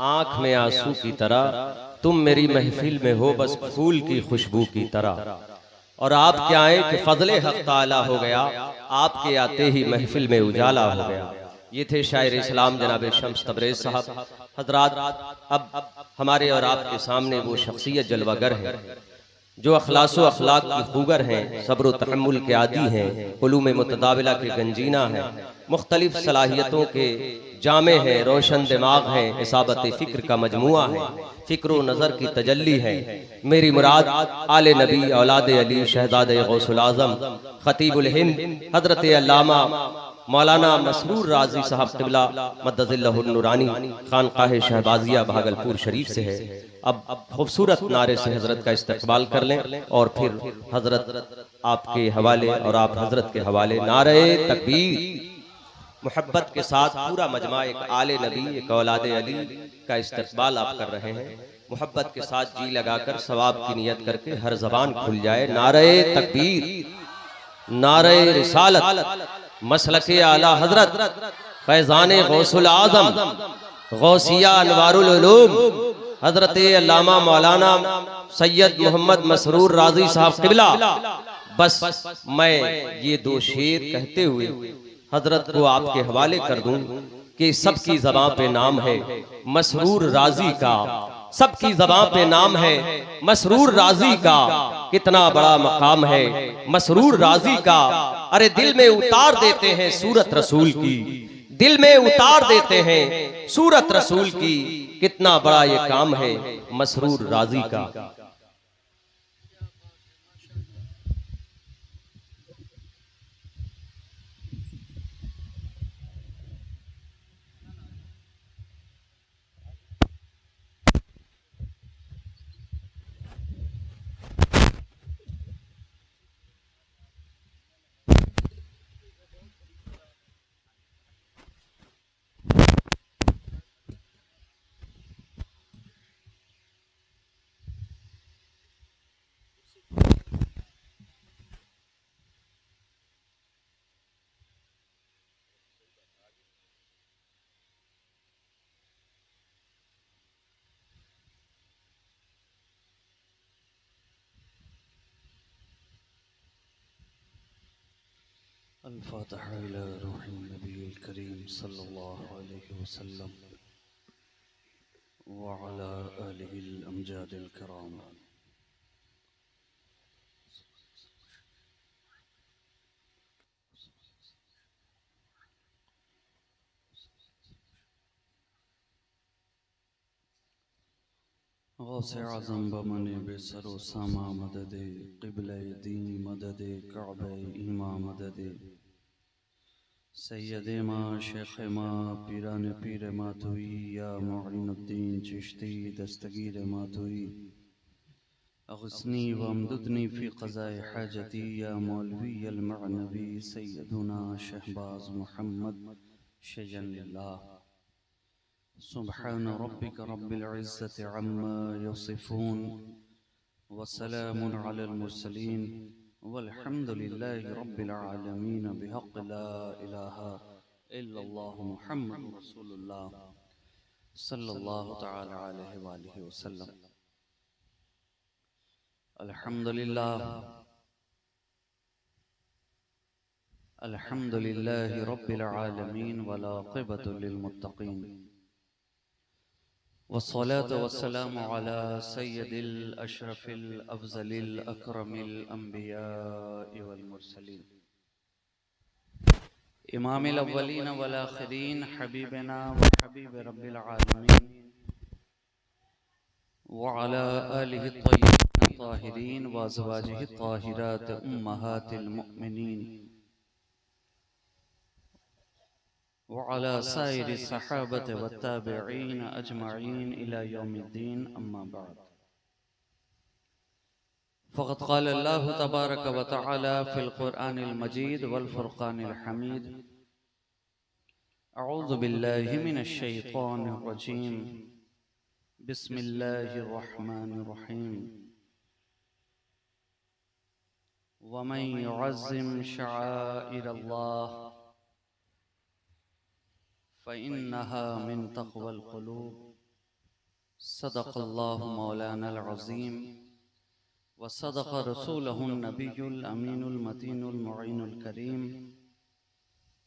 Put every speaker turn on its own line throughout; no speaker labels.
आंख में आंसू की तरह, तुम मेरी महफिल में हो बस फूल की खुशबू की तरह। और आप क्या आए कि फजले हक ताला हो गया, आपके आते ही महफिल में उजाला हो गया। ये थे शायर इस्लाम जनाब शम्स तबरेज़ साहब। हजरात, अब हमारे और आपके सामने वो शख्सियत जलवागर है जो अखलासो अखलाक की खूगर हैं, सब्र तहम्मुल के आदी हैं, उलूम मुतदाविला के गंजीना हैं, मुख्तलिफ सलाहियतों के जामे हैं, रोशन दिमाग हैं, इसाबत फ़िक्र का मजमुआ है, फ़िक्र नज़र की तजल्ली है। मेरी मुराद आले नबी औलाद अली शहज़ादे गौसुल आज़म ख़तीबुल हिंद हज़रत अल्लामा मौलाना मसरूर राजी साहब क़िबला मद्दज़िल्लहुन नूरानी खानकाह शहबाजिया भागलपुर शरीफ से है। अब खूबसूरत नारे से हजरत का इस्तकबाल कर लें और फिर हजरत आपके हवाले और आप हजरत के हवाले नारे तकबीर। मोहब्बत के साथ पूरा मजमा एक आले नबी एक औलाद अली का इस्तकबाल आप कर रहे हैं। मोहब्बत के साथ जी लगाकर सवाब की नियत करके हर जबान खुल जाए नारे तकबीर, नारे रिसालत, मसलके आला हजरत फैजाने गौसुल आजम गौसिया अनवारुल उलूम हजरत अल्लामा मौलाना सैयद मोहम्मद मसरूर राजी साहब क़िबला। बस मैं ये दो शेर कहते हुए हजरत को आपके हवाले कर दूं कि सबकी ज़बां पे नाम है मसरूर राजी का, सबकी ज़बां पे नाम है मसरूर राजी का। कितना बड़ा मकाम है मसरूर राजी का। अरे दिल में उतार देते हैं सूरत रसूल की, दिल में उतार देते हैं सूरत रसूल की। कितना बड़ा ये काम है मसरूर राजी का।
अल-फ़ातिहा इला रूहिन नबील करीम सल्लल्लाहु अलैहि वसल्लम व अला आलिहिल अमजादिल किराम। गौसे आज़म बमने बेसरो सामा मददे क़िबले दीन मददे कअबे ईमा मददे सैयदे माँ शेख माँ पीरान पीर मातुई या मुइनुद्दीन चिश्ती दस्तगीर मातुई अग़स्नी वमदुदनी फ़ी क़ज़ाए हाजती या मौलवी अल मअनवी सैयदुना शहबाज मुहम्मद शजनिल्लाह। सुब्हान रब्बिक रब्बिल इज़्ज़ति अम्मा यसिफ़ून वस्सलामुन अलल मुरसलीन वल्हम्दुलिल्लाहि रब्बिल आलमीन बिहक़्क़ि ला इलाहा इल्लल्लाह मुहम्मदुर रसूलुल्लाह सल्लल्लाहु तआला अलैहि वालिहि वसल्लम। अल्हम्दुलिल्लाह अल्हम्दुलिल्लाहि रब्बिल आलमीन वल आक़िबतु लिल मुत्तक़ीन वस्सलातु वस्सलामु अला सय्यदिल अशरफिल अफ़ज़लिल अकरमिल अंबियाइ वल मुरसलीन इमामिल अव्वलीन वल आखिरीन हबीबना व हबीब रब्बिल आलमीन व अला आलिहि त्वय्यबीन ताहिरीन व अज़वाजिहि ताहिरात उम्महातिल मुमिनीन व अला साइरि सहाबत व ताबिईन अजमईन इला यौमिद्दीन अम्मा बाद। फ़क़द क़ाल अल्लाहु तबारक व तआला फ़िल क़ुरआनिल मजीद वल फ़ुरक़ानिल हमीद। अऊज़ु बिल्लाहि मिनश शैतानिर रजीम। बिस्मिल्लाहिर रहमानिर रहीम। वमन युअज़्ज़िम शआइरल्लाह फ़इन्नहा मिन तक़वल क़ुलूब सदक़ल्लाहु मौलानल अज़ीम व सदक़ रसूलहुन नबियुल अमीनुल मतीनुल मुईनुल करीम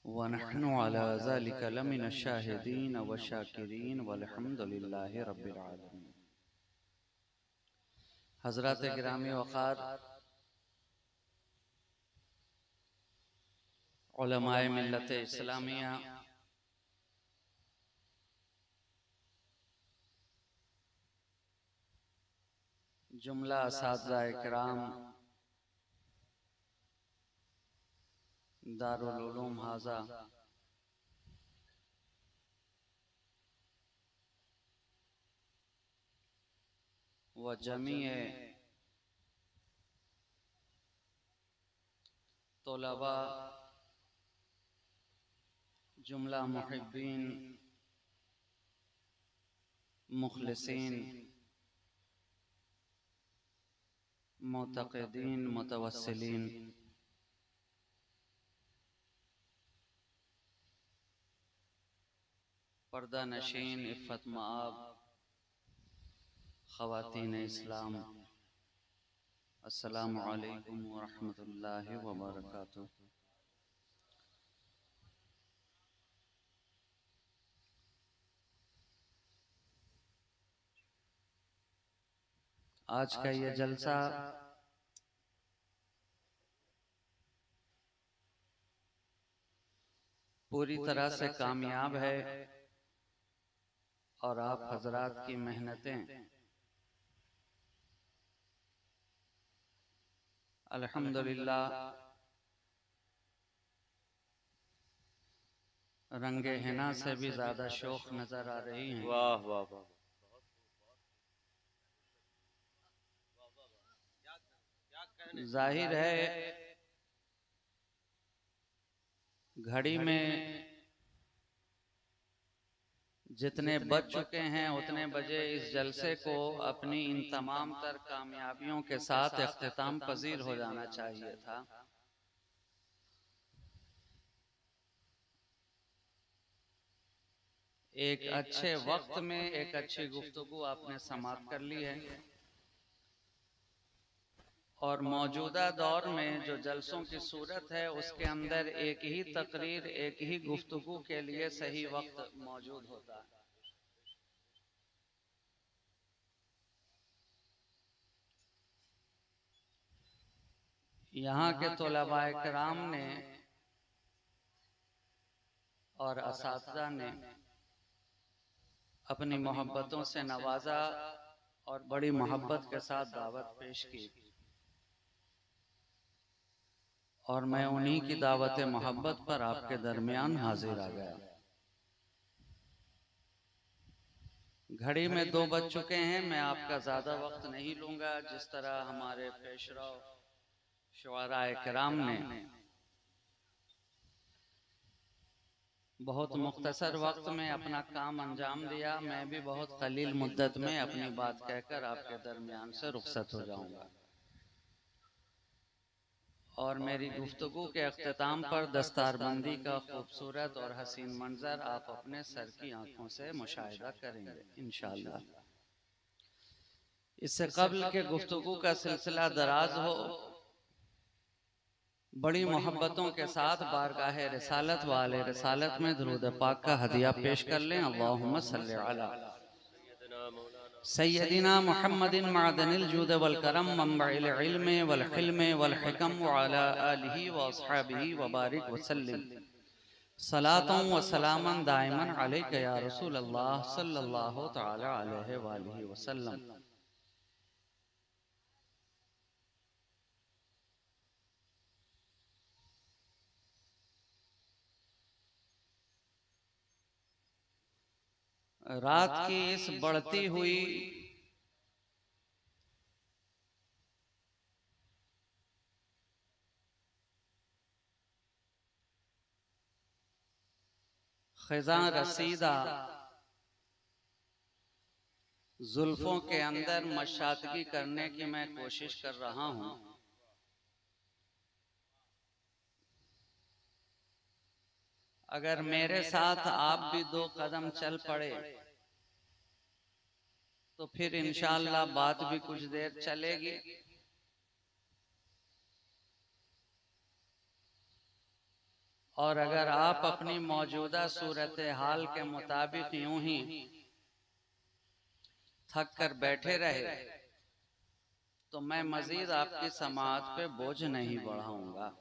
व नहनु अला ज़ालिका लमिनश शाहिदीन व शाकिरीन वल्हम्दुलिल्लाहि रब्बिल आलमीन। हज़रात गिरामी वक़ार, उलमाए मिल्लत इस्लामिया, जुमला असातिज़ाए किराम, दारुल उलूम हाज़ा, व जमीए तोलबा, जुमला मुहिब्बीन, मुखलिसीन, मुतक़िदीन, मुतवस्सिलीन, पर्दा नशीन, इफ़्फ़त मआब, ख़वातीन इस्लाम, अस्सलामु अलैकुम व रहमतुल्लाहि व बरकातुहू। आज का ये जलसा पूरी तरह से कामयाब है और आप हजरात की मेहनतें अल्हम्दुलिल्लाह रंगे हिना से भी ज्यादा शौक नजर आ रही हैं।
वाह वाह वाह।
जाहिर है घड़ी में जितने बज चुके हैं उतने बजे इस जलसे को अपनी इन तमाम तर कामयाबियों के साथ इख्तिताम पजीर हो जाना चाहिए था। एक अच्छे वक्त में एक अच्छी गुफ्तगू आपने समाप्त कर ली है और मौजूदा दौर में जो जलसों की सूरत है उसके अंदर एक ही तकरीर, एक ही गुफ्तगू के लिए सही वक्त मौजूद होता है। यहाँ के तोलबाए किराम ने और असातिज़ा ने अपनी मोहब्बतों से नवाजा और बड़ी मोहब्बत के साथ दावत पेश की और मैं उन्हीं की दावत मोहब्बत पर आपके दरमियान हाजिर आ गया। घड़ी में 2 बज चुके हैं, मैं आपका ज़्यादा वक्त नहीं लूँगा। जिस तरह हमारे पेशरो शुअराए किराम ने बहुत मुख्तसर वक्त में अपना काम अंजाम दिया, मैं भी बहुत कलील मुद्दत में अपनी बात कहकर आपके दरमियान से रुखसत हो जाऊँगा और मेरी गुफ्तगू के अख्तिताम पर दस्तारबंदी का खूबसूरत और हसीन मंजर आप अपने सर की आंखों से मुशाहिदा करेंगे इंशाअल्लाह। इससे कब्ल के गुफ्तगू का सिलसिला दराज हो, बड़ी मोहब्बतों के साथ बारगाह रिसालत वाले रिसालत में दुरूद पाक का हदिया पेश कर लें। अल्लाहुम्मा सल्ली अला सय्यदिना मुहम्मदिन मादनिल जूद वल करम मंबइल इल्म वल हिल्म वल हिकम व अला आलिहि व अस्हाबिहि व बारिक व सल्लिम सलातों व सलामन दाइमन अलैका या रसूल अल्लाह सल्लल्लाहु तआला अलैहि व आलिहि वसल्लम। रात की इस बढ़ती हुई ख़िज़ां रसीदा जुल्फों के अंदर मशातगी करने की मैं कोशिश कर रहा हूँ। अगर मेरे साथ आप भी 2 कदम चल पड़े तो फिर इंशाअल्लाह बात भी कुछ देर चलेगी। और अगर आप अपनी मौजूदा सूरत हाल के मुताबिक यूं ही थक कर बैठे रहे तो मैं मजीद आपकी समाअत पे बोझ नहीं बढ़ाऊंगा।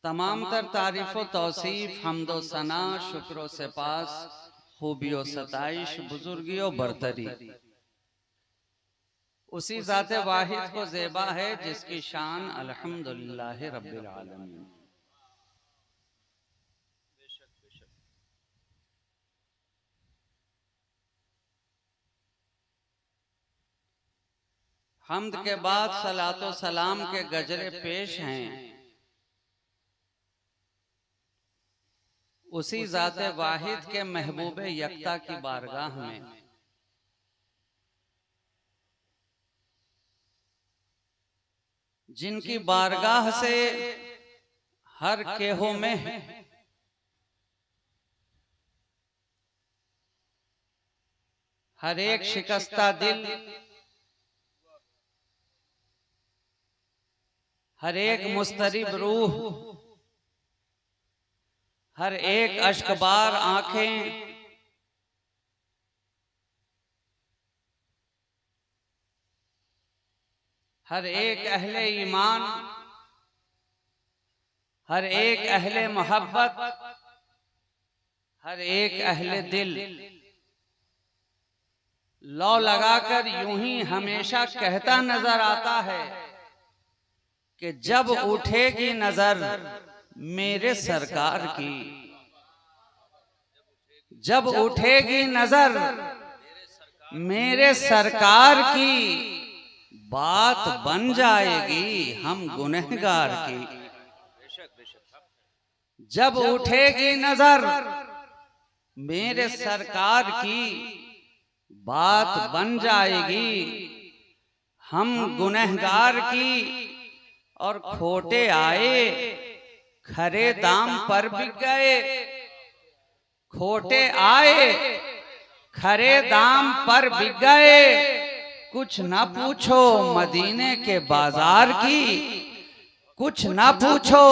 तमाम तर तारीफ व तौसीफ, हम्दो सना, शुक्र से पास, खूबियों सताइश, बुजुर्गियों बरतरी उसी ज़ाते वाहिद को ज़ेबा है जिसकी शान अल्हम्दुलिल्लाह रब्बिल आलमीन। हम्द के बाद सलातो सलाम के गजरे पेश हैं उसी ज़ाते वाहिद के महबूब यक्ता की बारगाह में, जिनकी बारगाह से हर केहों में हर एक शिकस्ता दिल, हर एक मुस्तरिब रूह, हर एक अश्कबार आंखें, हर एक अहले ईमान, हर एक अहले मोहब्बत, हर एक अहले दिल लौ लगाकर यूं ही हमेशा कहता नजर आता है कि जब उठेगी नजर मेरे सरकार की, जब उठेगी नजर मेरे सरकार की, बात बन जाएगी हम गुनहगार की। जब उठेगी नजर मेरे सरकार की, बात बन जाएगी हम गुनहगार की। और खोटे आए खरे दाम पर बिक गए, खोटे आए खरे दाम पर बिक गए। कुछ न पूछो मदीने के बाजार की, कुछ न पूछो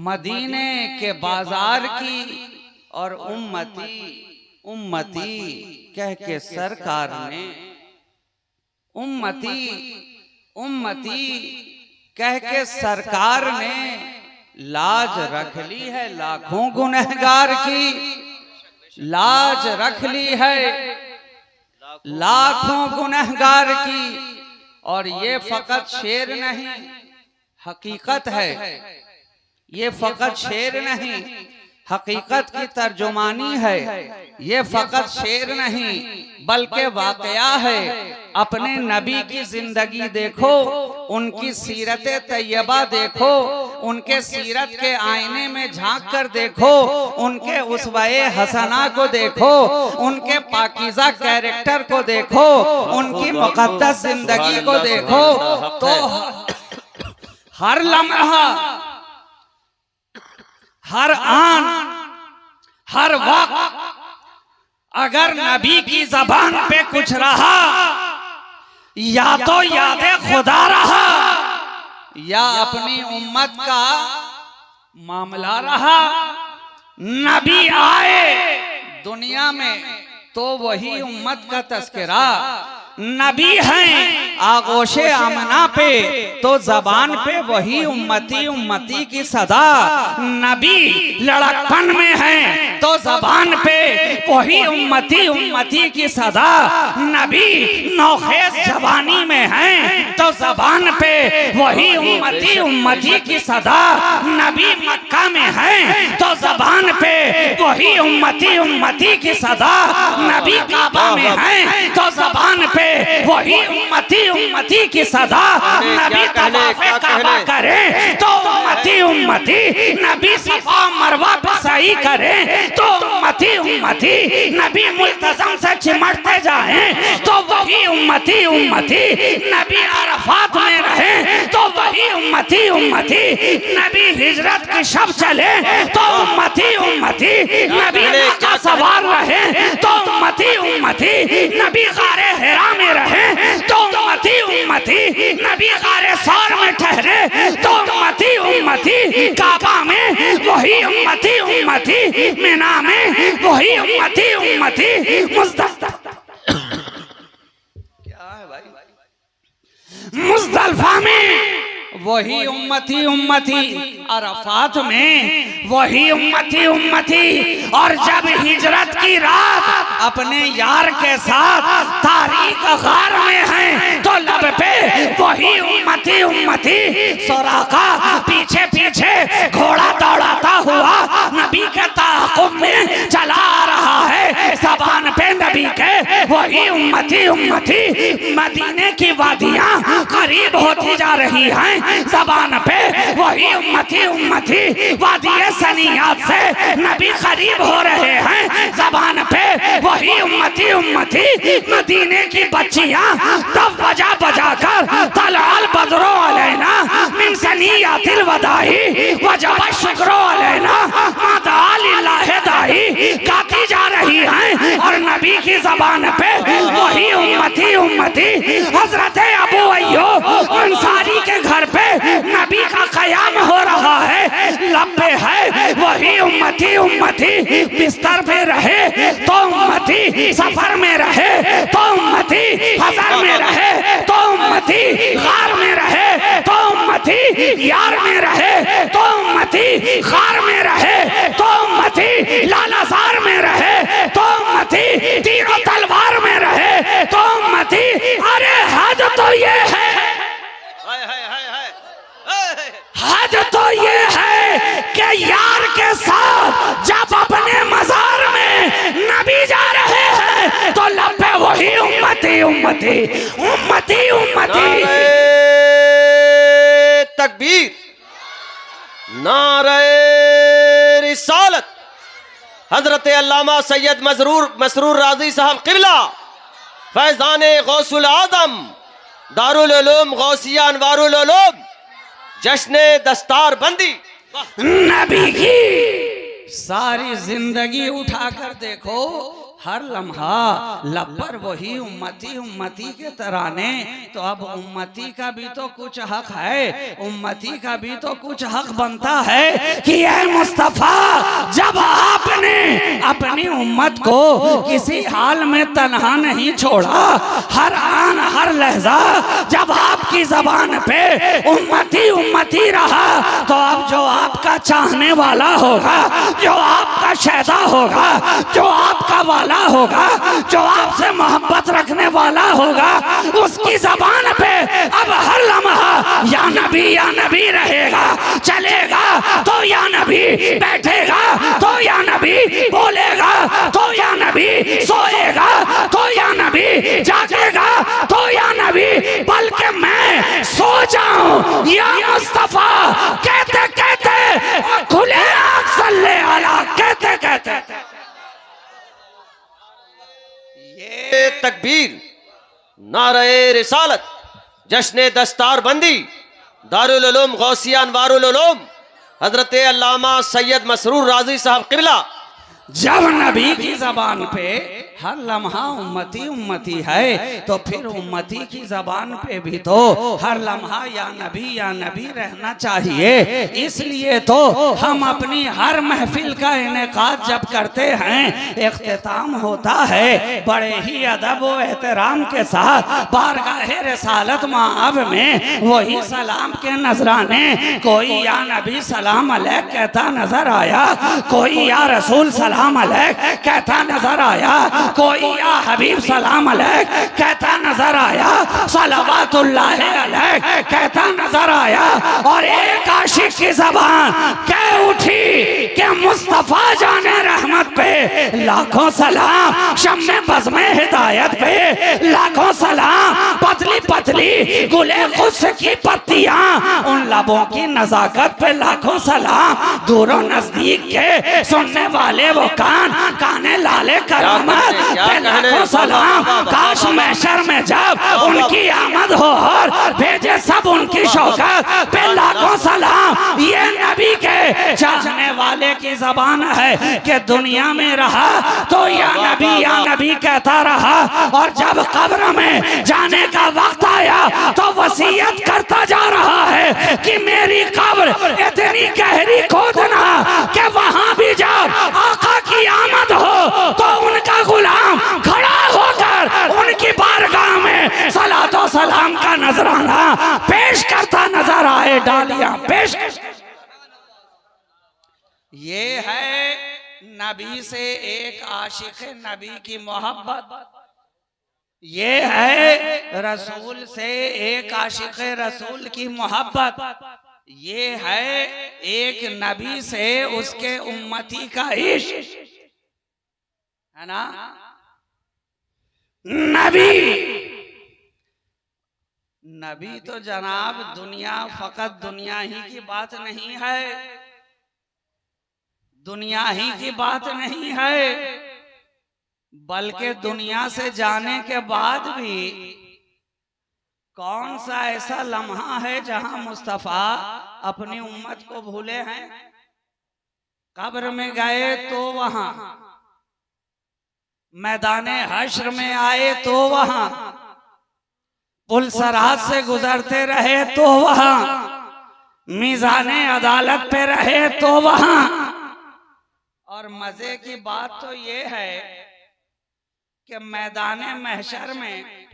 मदीने के बाजार की। और उम्मती उम्मती कह के सरकार ने, उम्मती उम्मती कह के सरकार ने लाज रख ली है लाखों गुनहगार की, लाज रख ली है लाखों गुनहगार की। और ये फकत शेर नहीं हकीकत है, ये फकत शेर नहीं हकीकत की तर्जुमानी है। ये फकत शेर नहीं बल्कि वाकया है। अपने नबी की जिंदगी देखो, उनकी सीरत तैयबा देखो, उनके सीरत के आईने में झांक कर देखो, उनके उसवाए हसना को देखो, उनके पाकीज़ा कैरेक्टर को देखो, उनकी मुक़द्दस जिंदगी को देखो, तो हर लम्हा, हर आन, हर वक्त अगर नबी की जबान पे कुछ रहा, या तो यादे खुदा रहा या अपनी उम्मत का मामला रहा। नबी आए दुनिया में तो वही उम्मत का तस्करा। नबी हैं आगोशे आमना पे तो जबान पे वही उम्मती उम्मती की सदा। नबी लड़कपन में हैं तो जबान पे वही उम्मती उम्मती की सदा। नबी नौखेज जवानी में हैं तो जबान पे वही उम्मती उम्मती की सदा। नबी मक्का में हैं तो जबान पे वही उम्मती उम्मती की सदा। नबी काबा में हैं तो जबान पे वही उम्मती उम्मती की सदा। नबी तवाफ़े काबा करे तो उम्मती उम्मती, नबी सफा मरवा पे सही करे तो उम्मती उम्मती, नबी मुल्तज़म से चिमटते जाएं तो वही उम्मती उम्मती, नबी अरफात में रहे तो वही उम्मती उम्मती, नबी हिजरत की शब चले तो उम्मती उम्मती, नबी उम्मती नबी गारे हिरा में रहे तो उम्मती उम्मती, नबी गारे सौर में ठहरे तो उम्मती उम्मती, काबा में वही उम्मती उम्मती, मीना में वही उम्मती उम्मती, क्या है भाई, मुज़दलिफा में वही उम्मती उम्मती, अरफात में वही उम्मती उम्मती, और जब हिजरत की रात अपने यार के साथ तारीख गार में हैं तो लब पे वही उम्मती उम्मती, सुराका पीछे पीछे घोड़ा दौड़ाता हुआ नबी के ताक़ुब में चला आ रहा है, ज़बान पे नबी के वही उम्मती उम्मती, मदीने की वादियां करीब होती जा रही हैं, ज़बान पे वही उम्मती उम्मती, वादिये सनियात से नबी करीब हो रहे हैं, ज़बान पे वही उम्मती उम्मती, मदीने की बच्चियां तब बजा बजा कर तलाल बदरो अलैना मिन सनियातिल वदाई वजब शुक्रो अलैना मादा लिल्लाहि दाई गाती जा रही हैं, और नबी की ज़बान पे वही उम्मती उम्मती। हज़रत अबू अय्यूब अंसारी के घर पे नबी का क़याम हो रहा है, लब पे है वही उम्मती उम्मती, बिस्तर पे रहे तो उम्मती, सफर में रहे तो उम्मती, हज़र में रहे तो उम्मती, गार में रहे तो उम्मती, यार में रहे तो उम्मती, गार में रहे तो उम्मती, लालाजार में रहे तो उम्मती, तीरों तलवार में रहे तो उम्मती। अरे हद तो ये है, हद तो ये है कि यार के साथ जब अपने मजार में नबी जा रहे हैं तो लब्बे वही उम्मती उम्मती उम्मती उम्मती।
तकबीर, नारे रिसालत। हजरत अल्लामा सैयद मसरूर राजी साहब क़िबला फैज़ान गौसुल आज़म दारुल उलूम गौसिया अनवारुल उलूम जश्न दस्तार बंदी।
नबी की सारी जिंदगी उठाकर देखो, हर लम्हा लब पर वही उम्मती उम्मती के तराने, तो अब उम्मती का भी तो कुछ हक है, उम्मती का भी तो कुछ हक बनता है कि ऐ मुस्तफ़ा जब आपने अपनी उम्मत को किसी हाल में तन्हा नहीं छोड़ा, हर आन हर लहजा जब आपकी ज़बान पे उम्मती उम्मती रहा, तो अब जो आपका चाहने वाला होगा, जो आपका शैदा होगा, जो आपका वाला होगा, जो आपसे मोहब्बत रखने वाला होगा, उसकी ज़बान पे अब हर लम्हा या नबी रहेगा, चलेगा तो या नबी, बैठेगा तो या नबी, बोलेगा तो या नबी, सोएगा तो या नबी, जागेगा तो या नबी, बल्कि मैं सो जाऊं या मुस्तफ़ा कहते कहते, खुले आँख सल्ले अला कहते कहते।
ये तकबीर, नारे रिसालत, जश्न दस्तार बंदी, दारुल उलूम गौसिया अनवारुल उलूम हजरत अल्लामा सैयद मसरूर राजी साहब क़िबला।
जब नबी की ज़बान पे हर लम्हा उम्मती उम्मती है, तो फिर उम्मती की ज़बान पे भी तो हर लम्हा या नबी रहना चाहिए। इसलिए तो हम अपनी हर महफिल का इनेकाद जब करते हैं, इख्तिताम होता है बड़े ही अदब व एहतराम के साथ बारगाह रिसालत माब में वही सलाम के नजराने, कोई या नबी सलाम अलैक कहता नजर आया, कोई या रसूल सलाम अलैक कहता नजर आया, कोई या हबीब सलाम अलैक कहता नजर आया, सलावतुल्लाह अलैक कहता नजर आया, और एक आशिक की ज़बान कह उठी कि मुस्तफ़ा जाने रहमत पे लाखों सलाम, शम्मे बज़्मे हिदायत पे लाखों सलाम, पतली पतली गुले खुश की पत्तियां, उन लबों की नज़ाकत पे लाखों सलाम, दूरों नजदीक के सुनने वाले वो काने लाले करामत पे लाखों सलाम। काश महशर में जब
उनकी आमद हो और भेजे सब उनकी शौकत पे लाखों सलाम। ये नबी के चाहने वाले की जबान है कि दुनिया में रहा तो या नबी कहता रहा, और जब कब्र में जाने का वक्त आया तो वसीयत करता जा रहा है कि मेरी कब्र इतनी गहरी खोदना कि वहां भी जब आका की आमद हो तो उनका गुलाम खड़ा होकर उनकी बारगाह में सलातो सलाम का नजराना पेश करता नजर आए। डालियां पेश। ये है नबी से एक आशिक नबी की मोहब्बत, ये है रसूल से एक आशिक रसूल की मोहब्बत, ये है एक नबी से उसके उम्मती का इश्क, है ना। नबी तो जनाब दुनिया, फकत दुनिया ही की बात नहीं है, दुनिया ही की बात नहीं है, बल्कि दुनिया से जाने के बाद भी कौन सा ऐसा लम्हा है जहां मुस्तफा अपनी उम्मत को भूले हैं। कब्र में गए तो वहां, मैदाने हश्र में आए तो वहां, पुल सरात से गुजरते रहे तो वहां, मीज़ाने अदालत पे रहे तो वहां। और मजे की बात तो ये है कि मैदाने महशर में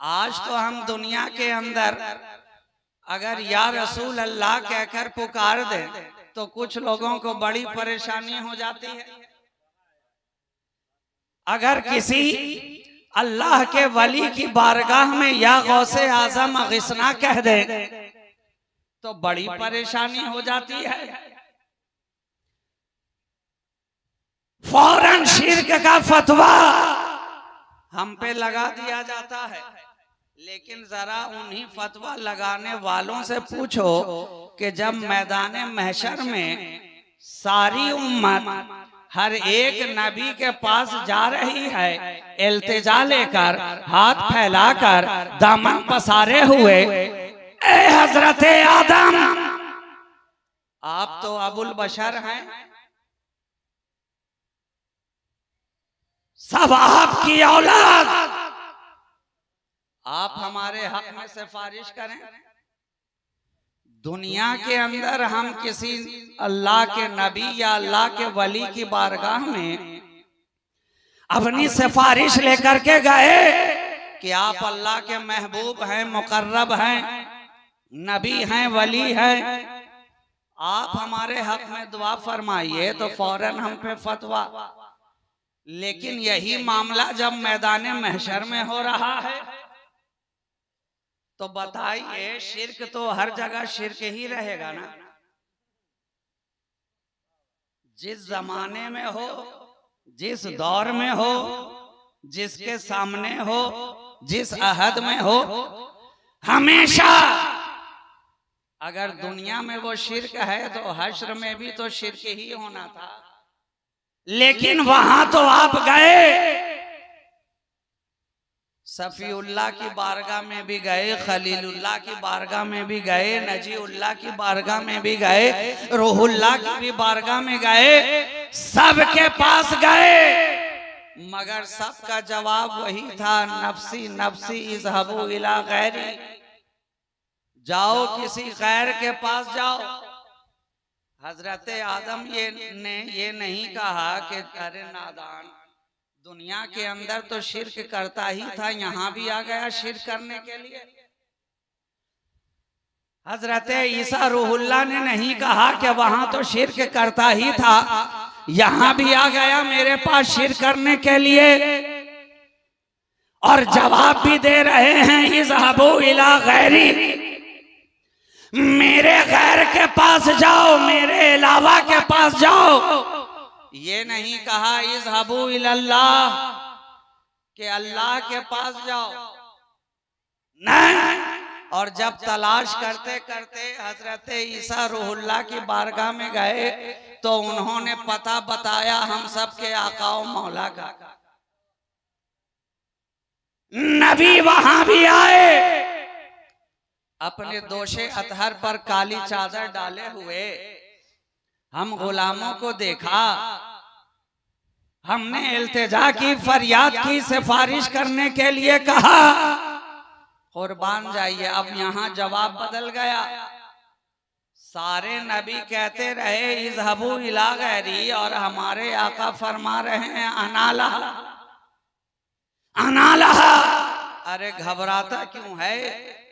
आज तो हम दुनिया के अंदर अगर या रसूल अल्लाह कहकर पुकार दे तो कुछ लोगों को बड़ी परेशानी हो जाती है। अगर किसी अल्लाह के वली की बारगाह में या गौसे आजम अगिस्ना कह दे तो बड़ी परेशानी हो जाती है, फौरन शिर्क का फतवा हम पे लगा दिया जाता है। लेकिन जरा उन्हीं फतवा लगाने वालों से पूछो कि जब मैदाने महशर में सारी उम्मत हर एक नबी के पास जा रही है, इल्तिजा लेकर, हाथ फैलाकर, दामन पसारे हुए, ए हजरत आदम आप तो अबुल बशर हैं, सब आपकी औलाद, आप हमारे हक में सिफारिश करें। दुनिया के अंदर हम किसी अल्लाह के नबी या अल्लाह के वली की बारगाह में अपनी सिफारिश लेकर के गए कि आप अल्लाह के महबूब हैं, मुकर्रब हैं, नबी हैं, वली हैं, आप हमारे हक में दुआ फरमाइए, तो फौरन हम पे फतवा। लेकिन यही मामला जब मैदाने महशर में हो रहा है तो बताइए, शिर्क तो हर जगह शिर्क ही रहेगा ना। जिस जमाने में हो, जिस दौर में हो, जिसके सामने हो, जिस अहद में हो, हमेशा अगर दुनिया में वो शिर्क है तो हश्र में भी तो शिर्क ही होना था। लेकिन वहां तो आप गए, सफीउल्लाह की बारगाह में भी गए, खलीलुल्लाह की बारगाह में भी गए, नजीउल्लाह की बारगाह में भी गए, रूहुल्लाह की भी बारगाह में गए, सबके पास गए, मगर सबका जवाब वही था, नफ्सी नफ्सी इज़हबू इला गैरी, जाओ किसी गैर के पास जाओ। हजरत आदम ने ये नहीं कहा कि अरे नादान, दुनिया के अंदर तो शिर्क करता ही था, यहां भी आ गया शिर्क करने के लिए। हजरत ईसा रूहुल्लाह ने नहीं कहा कि वहां तो शिर्क करता ही था, यहां भी आ गया मेरे पास शिर्क करने के लिए। और जवाब भी दे रहे हैं, इज़हबू इला गैरी, मेरे गैर के पास जाओ, मेरे अलावा के पास जाओ। ये नहीं कहा इज़हबू इलल्लाह कि अल्लाह के पास जाओ, नहीं। और जब तलाश करते करते हजरत ईसा रूहुल्लाह की बारगाह में गए तो उन्होंने पता बताया हम सब के आका और मौला का। नबी वहां भी आए,
अपने दोषे अतहर पर काली चादर डाले हुए हम गुलामों को देखा,
हमने इल्तिजा की, फरियाद की, सिफारिश करने के लिए कहा,
कुर्बान जाइए। अब यहाँ जवाब बदल गया। सारे नबी कहते रहे इज़हबू इला गैरी, और हमारे आका फरमा रहे हैं अनाला
अनाला।
अरे घबराता क्यों है,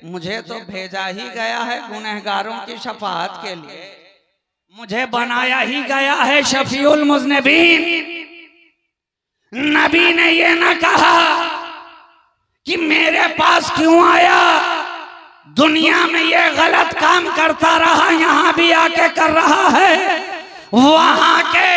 मुझे तो भेजा ही गया है गुनहगारों की शफाअत के लिए,
मुझे बनाया ही गया है शफीउल मुज़निबीन। नबी ने ये ना कहा कि मेरे पास क्यों आया, दुनिया में ये गलत काम करता रहा, यहां भी आके कर रहा है। वहां के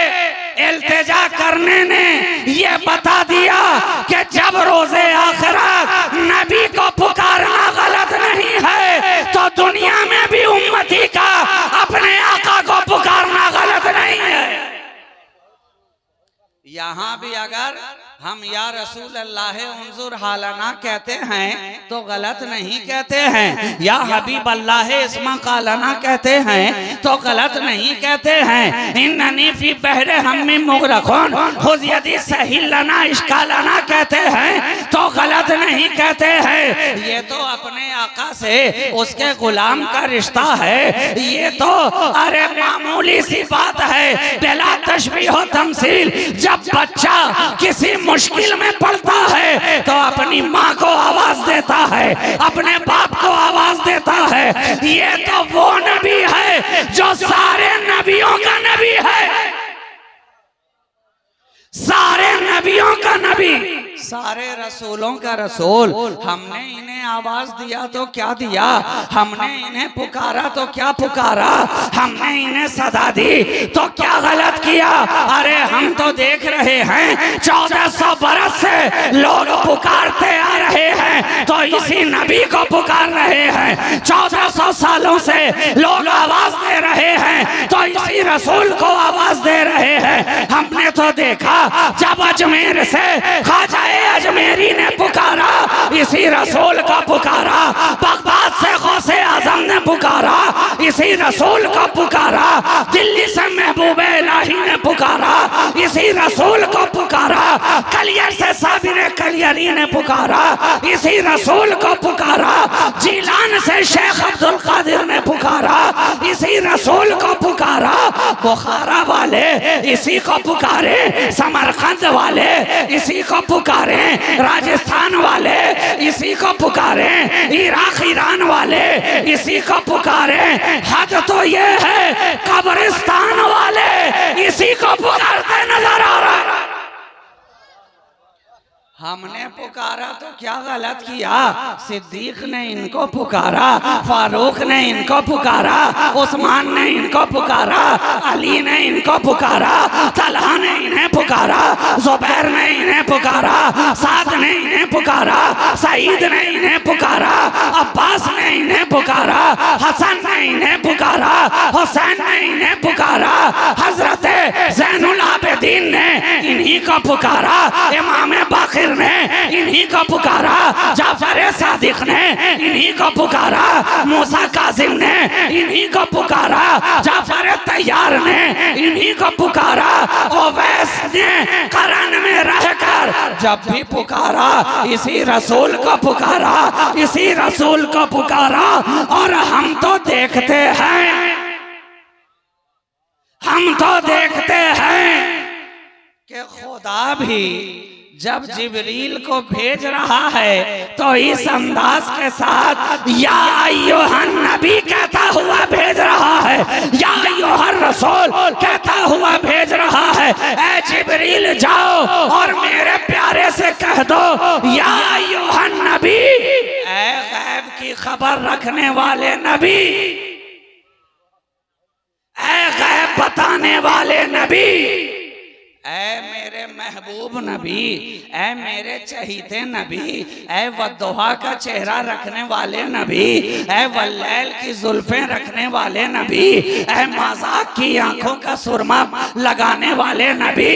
इल्तिजा करने ने ये बता दिया कि जब रोजे आखिरत नबी को पुकारना गलत नहीं है, तो दुनिया में भी उम्मती का अपने आका को पुकारना गलत नहीं है।
यहाँ भी अगर हम या रसूल अल्लाह उन्जुर हालना कहते हैं तो गलत नहीं कहते हैं,
या हबीब अल्लाह इस्मा कालना कहते हैं तो गलत नहीं कहते हैं। इन्ननी फी बहरे हम्मी मुगरक़ुन खुज़ यदी सहिलना इश्कालना कहते हैं तो गलत नहीं कहते हैं।
ये तो अपने आका से
उसके गुलाम का रिश्ता है, ये तो अरे मामूली सी बात है, बिला तशबीह व तमसील। जब बच्चा किसी मुश्किल में पड़ता है तो अपनी माँ को आवाज देता है, अपने बाप को आवाज देता है। ये तो वो नबी है जो सारे नबियों का नबी है, सारे नबियों का नबी,
सारे रसूलों का रसूल। हमने इन्हें आवाज दिया तो क्या दिया, हमने इन्हें पुकारा तो क्या पुकारा,
हमने इन्हें सदा दी तो क्या गलत किया। अरे हम तो देख रहे हैं 1400 बरस से लोग पुकारते आ रहे हैं तो इसी नबी को पुकार रहे हैं। 1400 सालों से लोग आवाज दे रहे हैं तो इसी रसूल को आवाज दे रहे हैं। हमने तो देखा जब अजमेर से ख्वाजा अजमेरी ने पुकारा, इसी रसूल का पुकारा। बगदाद से गौसे आजम ने पुकारा, इसी रसूल का पुकारा। दिल्ली से महबूबे इलाही ने पुकारा, इसी रसूल को पुकारा। कलियर से साबिर कलियरी ने पुकारा, इसी रसूल को पुकारा। जीलान से शेख अब्दुल कादिर ने पुकारा, इसी रसूल को पुकारा। बुखारा वाले इसी को पुकारे, समरकंद वाले इसी को पुकारे, राजस्थान वाले इसी को पुकारे, इराक ईरान वाले इसी को पुकारे। हद तो ये है कब्रिस्तान वाले इसी को पुकारते नजर आ रहा है।
हमने पुकारा तो क्या गलत किया, सिद्दीक ने इनको पुकारा, फारूक ने इनको पुकारा, उस्मान ने इनको पुकारा, अली ने इनको पुकारा, तलहा ने इन्हें पुकारा, जुबैर ने इन्हें पुकारा, साद ने इन्हें पुकारा, सईद ने इन्हें पुकारा, अब्बास ने इन्हें पुकारा, हसन ने इन्हें पुकारा, हुसैन ने इन्हें पुकारा, हजरत ज़ैनुल आबिदीन ने इन्हीं को पुकारा, इमाम बाक़िर ने इन्हीं को पुकारा, जाफर सादिक ने इन्हीं को पुकारा, मूसा कासिम ने इन्हीं को पुकारा, जाफर तैयार ने इन्हीं को पुकारा, ओवैस ने करन में रहकर जब भी पुकारा इसी रसूल को पुकारा, इसी रसूल को पुकारा। और हम तो देखते हैं, हम तो देखते हैं कि खुदा भी जब जिब्रील को भेज रहा है तो इस अंदाज के साथ या अय्युहन नबी कहता हुआ भेज रहा है, या अय्युहर रसूल कहता हुआ भेज रहा है। ऐ जिब्रील जाओ और मेरे प्यारे से कह दो या अय्युहन नबी, ऐ गैब की खबर रखने वाले नबी, ऐ गैब बताने वाले नबी, ऐ मेरे महबूब नबी, ऐ मेरे चहीते नबी, ऐ वद्दुहा का चेहरा रखने वाले नबी, ऐ वल्लैल की जुल्फें रखने वाले नबी, ऐ मज़ाक की आंखों का सुरमा लगाने वाले नबी,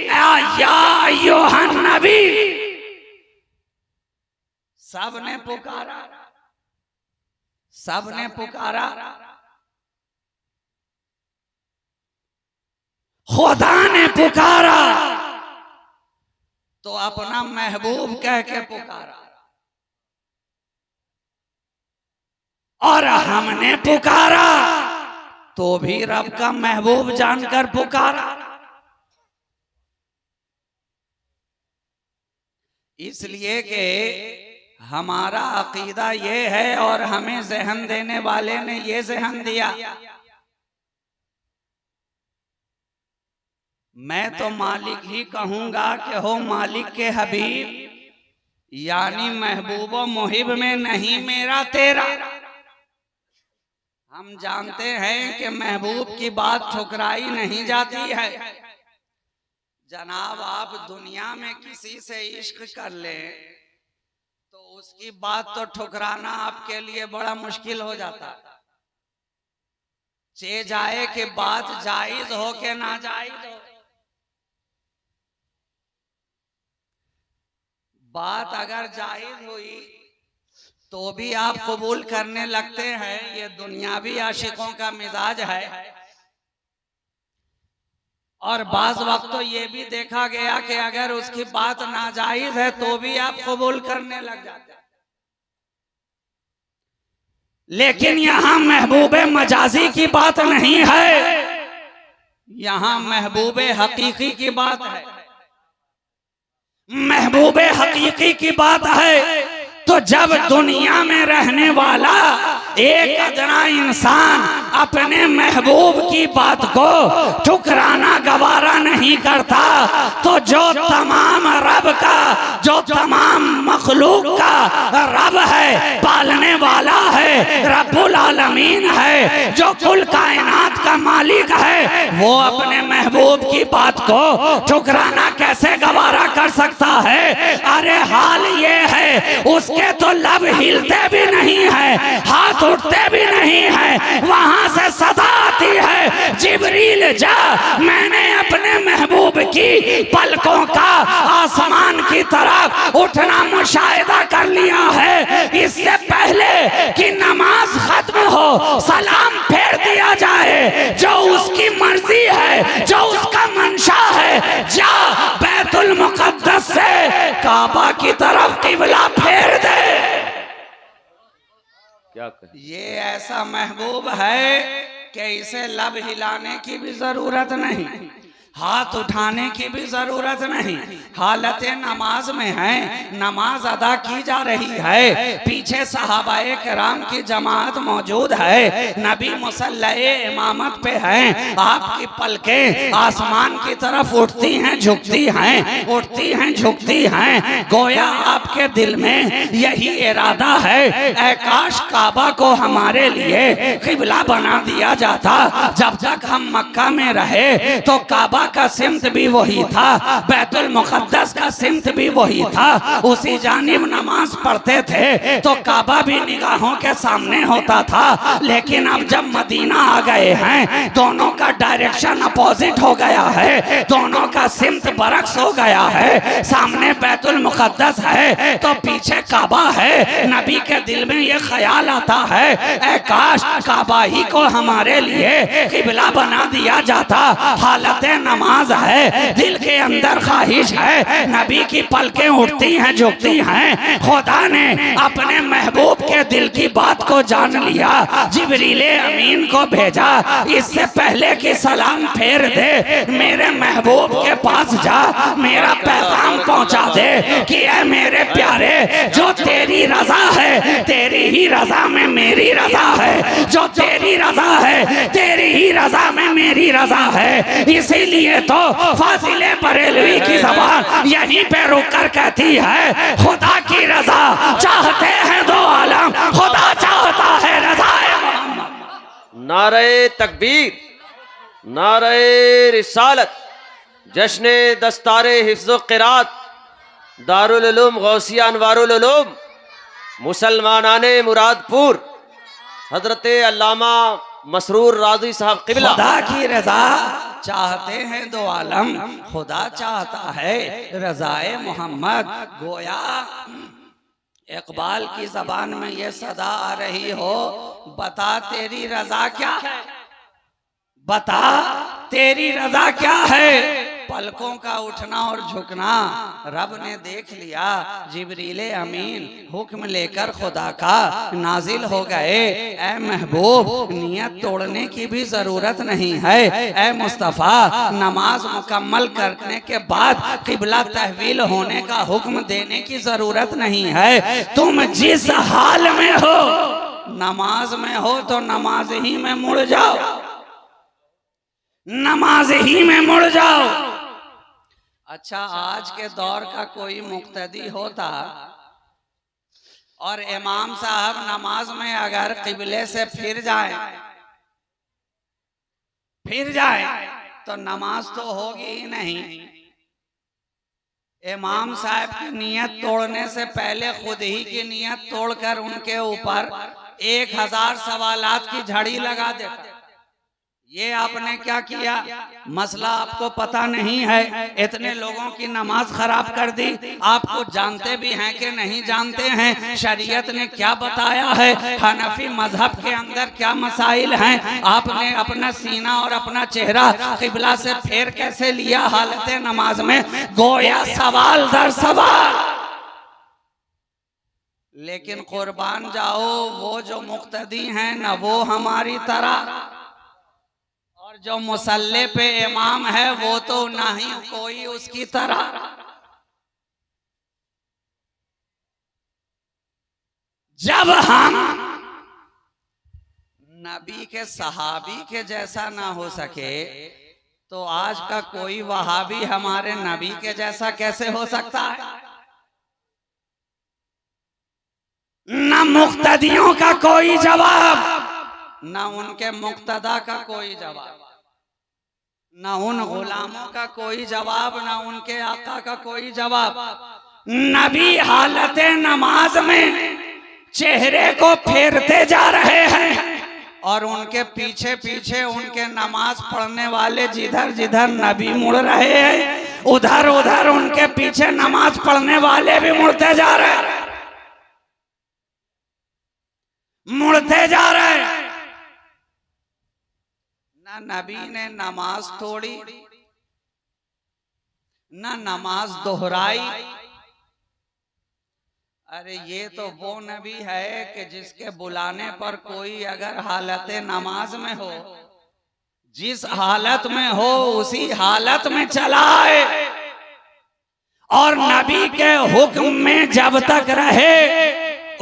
या अय्युहन नबी।
सबने पुकारा, सबने पुकारा, खुदा ने पुकारा तो अपना महबूब कह के पुकारा, और हमने पुकारा तो भी रब का महबूब जानकर पुकारा। इसलिए कि हमारा अकीदा ये है और हमें ज़हन देने वाले ने ये ज़हन दिया, मैं तो मालिक ही कहूंगा कि हो मालिक के हबीब, यानी महबूब व मुहिब में नहीं मेरा तेरा। हम जानते हैं कि महबूब की बात ठुकराई नहीं जाती है। जनाब आप दुनिया में किसी से इश्क कर लें तो उसकी बात तो ठुकराना आपके लिए बड़ा मुश्किल हो जाता है। चे जाए कि बात जायज हो के ना जायज हो, बात अगर जायज हुई तो भी आप कबूल करने लगते हैं। ये दुनियावी आशिकों का मिजाज है। और बाज वक्त तो ये भी देखा गया कि अगर उसकी बात नाजायज है तो भी आप कबूल करने लग जाते हैं। लेकिन यहाँ महबूबे मजाजी की बात नहीं है, यहाँ महबूबे हकीकी की बात है। महबूबे हकीकी की बात है तो जब दुनिया में रहने वाला एक अदना इंसान अपने महबूब की बात को ठुकराना गवारा नहीं करता, तो जो तमाम रब का, जो तमाम मखलूक का रब है, पालने वाला है, रब्बुल आलमीन है, जो कुल कायनात का मालिक है, वो अपने महबूब की बात को ठुकराना कैसे गवारा कर सकता है? अरे हाल ये है उसके तो लब हिलते भी नहीं है, हाथ उठते भी नहीं है। वहां से सदा आती है, जिब्रील जा, मैंने अपने महबूब की पलकों का आसमान की तरफ उठना मुशाहिदा कर लिया है। इससे पहले कि नमाज खत्म हो सलाम फेर दिया जाए, जो उसकी मर्जी है, जो उसका मंशा है, जा बैतुल मुकद्दस से काबा की तरफ किबला फेर दे।
क्या कहे?
ये ऐसा महबूब है कि इसे लब हिलाने की भी जरूरत नहीं, हाथ उठाने की भी जरूरत नहीं। हालत नमाज में है, नमाज अदा की जा रही है, पीछे सहाबाए किराम की जमात मौजूद है, नबी मुसल्ले इमामत पे हैं, आपकी पलकें आसमान की तरफ उठती हैं झुकती हैं, उठती हैं झुकती हैं। गोया आपके दिल में यही इरादा है, ऐ काश काबा को हमारे लिए किबला बना दिया जाता। जब तक हम मक्का में रहे तो काबा का सिमत भी वही था, बैतुल मुकद्दस का सिमत भी वही था, उसी जानिब नमाज पढ़ते थे तो काबा भी निगाहों के सामने होता था। लेकिन अब जब मदीना आ गए हैं, दोनों का डायरेक्शन अपोजिट हो गया है, दोनों का सिमत बरक्स हो गया है। सामने बैतुल मुकद्दस है तो पीछे काबा है। नबी के दिल में ये ख्याल आता है, ऐ काश काबा ही को हमारे लिए किबला बना दिया जाता। हालत नमाज है, दिल के अंदर ख्वाहिश है, नबी की पलकें उठती हैं झुकती हैं। खुदा ने अपने महबूब के दिल की बात को जान लिया, जिब्रीले अमीन को भेजा, इससे पहले कि सलाम फेर दे मेरे महबूब के पास जा, मेरा पैगाम पहुंचा दे कि ऐ मेरे प्यारे, जो तेरी रजा है तेरी ही रजा में मेरी रजा है, जो तेरी रजा है तेरी ही रजा में मेरी रजा है। इसीलिए तो फाजिले बरेलवी की ज़बान यहीं पे रुक कर कहती है, खुदा की रजा चाहते हैं दो आलम, खुदा चाहता है रज़ाए मोहम्मद।
नारे तकबीर, नारे रिसालत, जश्ने दस्तारे हिफ्ज़ क़िरात, दारुल उलूम गौसिया अनवारुल उलूम, मुसलमानाने मुरादपुर, हजरत अल्लामा मसरूर राज़ी साहब क़िबला।
खुदा की रजा चाहते हैं दो आलम, खुदा चाहता है रज़ाए मोहम्मद। गोया इकबाल की जबान में ये सदा आ रही हो, बता तेरी रजा क्या है, बता तेरी रजा क्या है। पलकों का उठना और झुकना रब ने देख लिया, जिब्रीले अमीन हुक्म लेकर खुदा का नाजिल हो गए। ए महबूब नियत तोड़ने की भी जरूरत नहीं है, ए मुस्तफ़ा नमाज मुकम्मल करने के बाद किबला तहवील होने का हुक्म देने की जरूरत नहीं है। तुम जिस हाल में हो, नमाज में हो तो नमाज ही में मुड़ जाओ, नमाज ही में मुड़ जाओ। अच्छा, आज के दौर का कोई मुक्तदी होता और इमाम साहब नमाज में अगर किबले से फिर जाए तो नमाज तो होगी ही नहीं। इमाम साहब की नियत तोड़ने से पहले खुद ही की नियत तोड़कर उनके ऊपर 1000 सवालात की झड़ी लगा देता। ये आपने क्या किया, मसला आपको पता नहीं है, इतने लोगों की नमाज खराब कर दी। आपको जानते भी हैं कि नहीं जानते हैं, शरीयत ने क्या बताया है, हनफी मजहब के अंदर क्या मसाइल हैं। आपने अपना सीना और अपना चेहरा किबला से फेर कैसे लिया हालत नमाज में, गोया सवाल दर सवाल। लेकिन कुर्बान जाओ, वो जो मुक्तदी हैं ना वो हमारी तरह, जो मुसल्ले पे इमाम है वो तो नहीं कोई उसकी तरह। जब हम नबी के सहाबी के जैसा ना हो सके तो आज का कोई वहाबी हमारे नबी के जैसा कैसे हो सकता है। न मुक्तदियों का कोई जवाब, न उनके मुक्तदा का कोई जवाब, न उन गुलामों का कोई जवाब, न उनके आका का कोई जवाब। नबी हालत नमाज में चेहरे को फेरते जा रहे हैं और उनके पीछे पीछे उनके नमाज पढ़ने वाले जिधर जिधर नबी मुड़ रहे हैं उधर उधर उनके पीछे नमाज पढ़ने वाले भी मुड़ते जा रहे हैं, मुड़ते जा रहे हैं। न नबी ने नमाज तोड़ी, न नमाज दोहराई। अरे ये तो वो नबी है कि जिसके बुलाने पर कोई अगर हालत नमाज में हो, जिस हालत में हो उसी हालत में चला आए और नबी के हुक्म में जब तक रहे,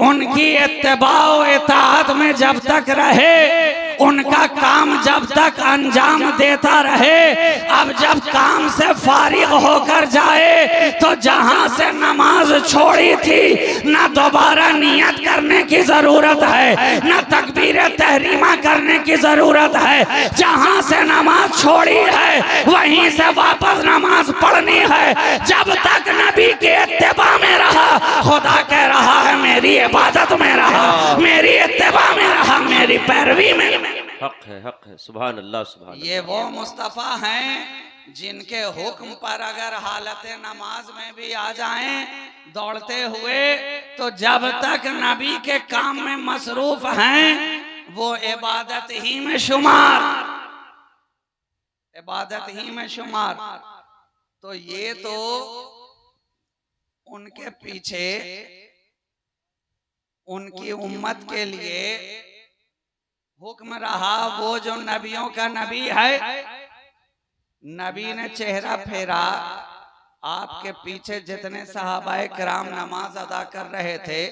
उनकी इत्तबा व इताअत में जब तक रहे, उनका काम जब तक अंजाम देता रहे। अब जब काम से फारिग होकर जाए तो जहां से नमाज छोड़ी थी ना दोबारा नियत करने की जरूरत है, ना तकबीर तहरीमा करने की जरूरत है। जहां से नमाज छोड़ी है वहीं से वापस नमाज पढ़नी है। जब तक नबी के इत्तिबा में रहा, खुदा कह रहा है मेरी इबादत में रहा, मेरी इत्तिबा में रहा, मेरी पैरवी में।
हक है, सुभान अल्लाह, सुभान अल्लाह।
ये वो मुस्तफ़ा हैं जिनके हुक्म पर अगर हालत नमाज में भी आ जाएं दौड़ते हुए, तो जब तक नबी के काम में मसरूफ हैं वो इबादत ही में शुमार, इबादत ही में शुमार। तो ये तो उनके पीछे उनकी उम्मत के लिए हुक्म रहा। वो जो नबियों का नबी है, नबी ने चेहरा फेरा, आपके पीछे जितने सहाबाए किराम नमाज अदा कर रहे थे,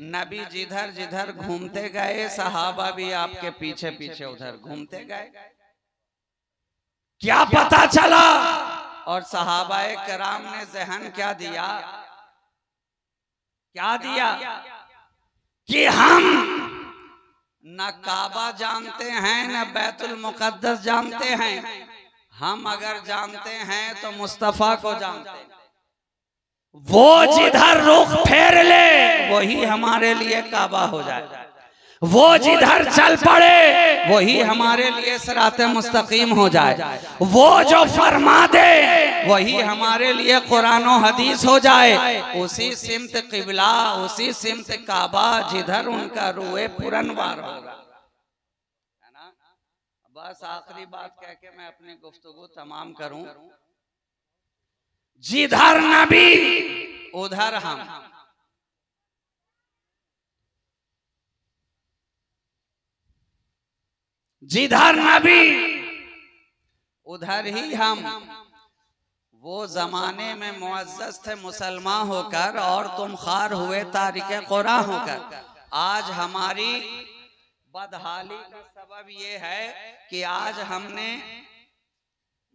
नबी जिधर जिधर घूमते गए सहाबा भी आपके पीछे पीछे उधर घूमते गए। क्या पता चला? और सहाबाए किराम ने ज़हन क्या दिया, क्या दिया कि हम न काबा जानते हैं न बैतुल मुकद्दस जानते हैं, हम अगर जानते हैं तो मुस्तफा को जानते हैं। वो जिधर रुख फेर ले वही हमारे लिए काबा हो जाए, वो जिधर चल पड़े वही हमारे लिए सिराते मुस्तकीम हो जाए। वो जो फरमा दे वही हमारे लिए कुरान और हदीस हो जाए। उसी सिमत किबला, उसी सिमत काबा जिधर उनका रूए पुरनवार होगा, है ना। बस आखिरी बात कह के मैं अपनी गुफ्तगू तमाम करूं। जिधर नबी उधर हम, जिधर नबी उधर ही हम। वो जमाने में मुअज़्ज़ज़ थे मुसलमान होकर और तुम खार हुए तारिके कुरान होकर। आज हमारी बदहाली का सबब ये है कि आज हमने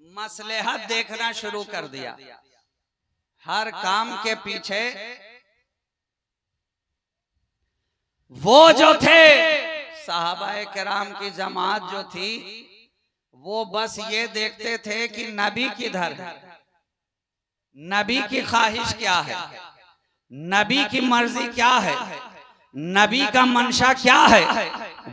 मसलहत देखना शुरू कर दिया। हर काम के पीछे वो जो थे सहाबाए किराम की जमात जो थी, वो बस ये देखते थे कि नबी किधर है, नबी की ख्वाहिश क्या है, नबी की मर्जी क्या है, नबी का मंशा क्या है।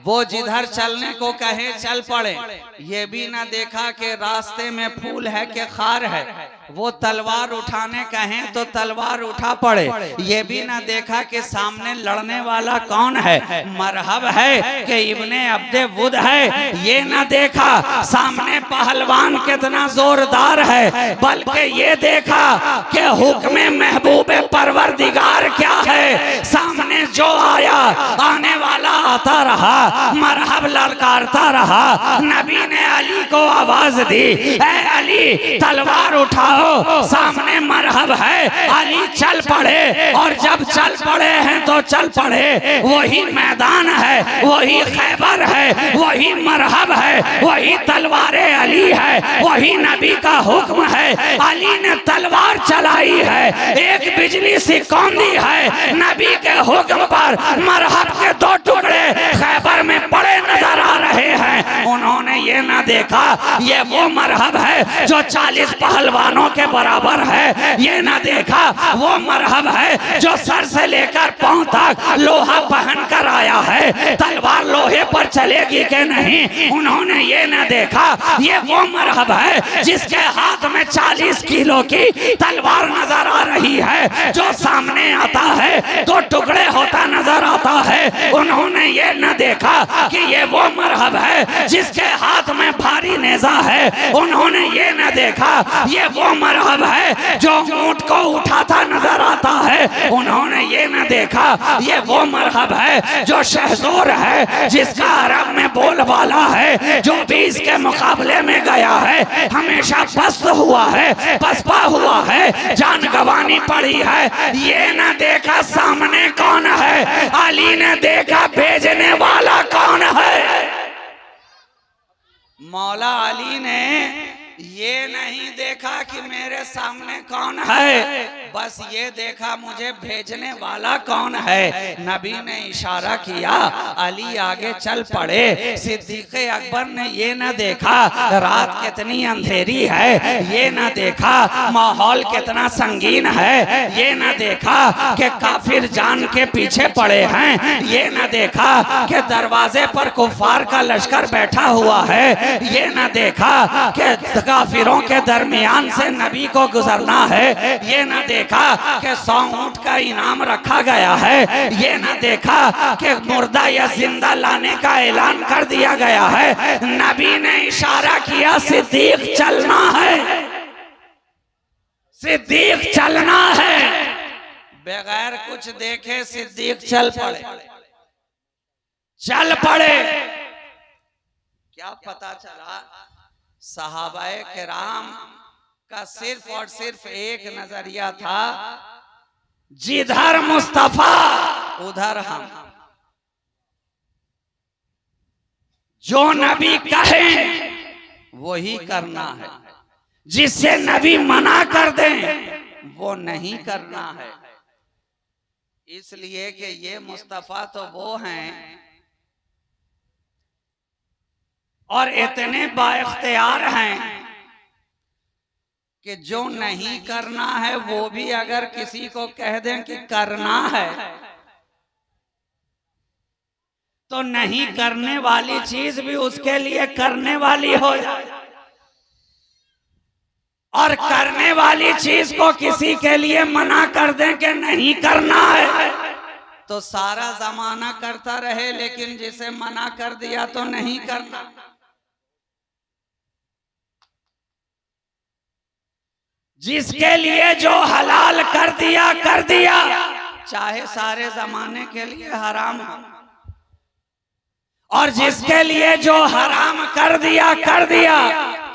वो जिधर चलने को कहे चल पड़े। ये भी ना देखा कि रास्ते में फूल है कि खार है। वो तलवार उठाने कहें तो तलवार उठा पड़े। ये भी ना देखा कि सामने लड़ने वाला कौन है, मरहब है कि इब्ने अब्दे वुद है। ये ना देखा सामने पहलवान कितना जोरदार है, बल्कि ये देखा कि हुक्म महबूब परवरदिगार क्या है। सामने जो आया, आने वाला आता रहा, मरहब ललकारता रहा। नबी ने अली को आवाज दी, ऐ अली तलवार उठाओ, सामने मरहब है। अली चल पड़े, और जब चल पड़े हैं तो चल पड़े। वही मैदान है, वही खैबर है, वही मरहब है, वही तलवारे अली है, वही नबी का हुक्म है। अली ने तलवार चलाई है, एक बिजली सी कौंधी है। नबी के हुक्म पर मरहब के दो टुकड़े खैबर में पड़े नजर आ रहे हैं। उन्होंने ये ना देखा ये वो मरहब है जो 40 पहलवानों के बराबर है। ये ना देखा वो मरहब है जो सर से लेकर पांव तक लोहा पहन कर आया है। तलवार लोहे पर चलेगी कि नहीं, उन्होंने ये ना देखा ये वो मरहब है जिसके हाथ में 40 किलो की तलवार नजर आ रही है। जो सामने आता है तो टुकड़े होता नजर आता है। उन्होंने ये न देखा कि ये वो मरहब है जिसके हाथ में भारी नेजा है। उन्होंने ये न देखा ये वो मरहब है जो ऊंट को उठाता नजर आता है। उन्होंने ये न देखा ये वो मरहब है जो शहजोर है, जिसका अरब में बोलबाला है, जो भी इसके मुकाबले में गया है हमेशा पस्त हुआ है, पसपा हुआ है, जान गंवानी पड़ी है। ये न देखा सामने कौन है, अली ने देखा भेजने वाला कौन है। मौला अली ने ये नहीं देखा कि मेरे सामने कौन है, बस ये देखा मुझे भेजने वाला कौन है। नबी ने इशारा किया, अली आगे चल पड़े। सिद्दीक़ अकबर ने ये न देखा रात कितनी अंधेरी है, ये न देखा माहौल कितना संगीन है, ये न देखा कि काफिर जान के पीछे पड़े हैं, ये न देखा कि दरवाजे पर कुफार का लश्कर बैठा हुआ है, ये न देखा कि काफिरों के दरमियान से नबी को गुजरना है, ये न देखा कि 100 ऊंट का इनाम रखा गया है, ये न देखा कि मुर्दा या जिंदा लाने का ऐलान कर दिया गया है। नबी ने इशारा किया सिद्दीक चलना है, सिद्दीक चलना है। बगैर कुछ देखे सिद्दीक चल पड़े, चल पड़े। क्या पता चला, सहाबाए किराम का सिर्फ और सिर्फ एक नजरिया था, जिधर मुस्तफा उधर हम। जो नबी कहें वही करना है, जिससे नबी मना कर दें वो नहीं करना है। इसलिए कि ये मुस्तफा तो वो हैं और इतने बाइख्तियार हैं कि जो नहीं करना है वो भी अगर किसी को कह दें कि करना है तो नहीं करने वाली चीज भी उसके लिए करने वाली हो जाए, और करने वाली चीज को किसी के लिए मना कर दें कि नहीं करना है, तो सारा जमाना करता रहे, लेकिन जिसे मना कर दिया तो नहीं करना। जिसके लिए जो हलाल कर दिया चाहे सारे जमाने के लिए हराम हो, और जिसके लिए जो हराम कर दिया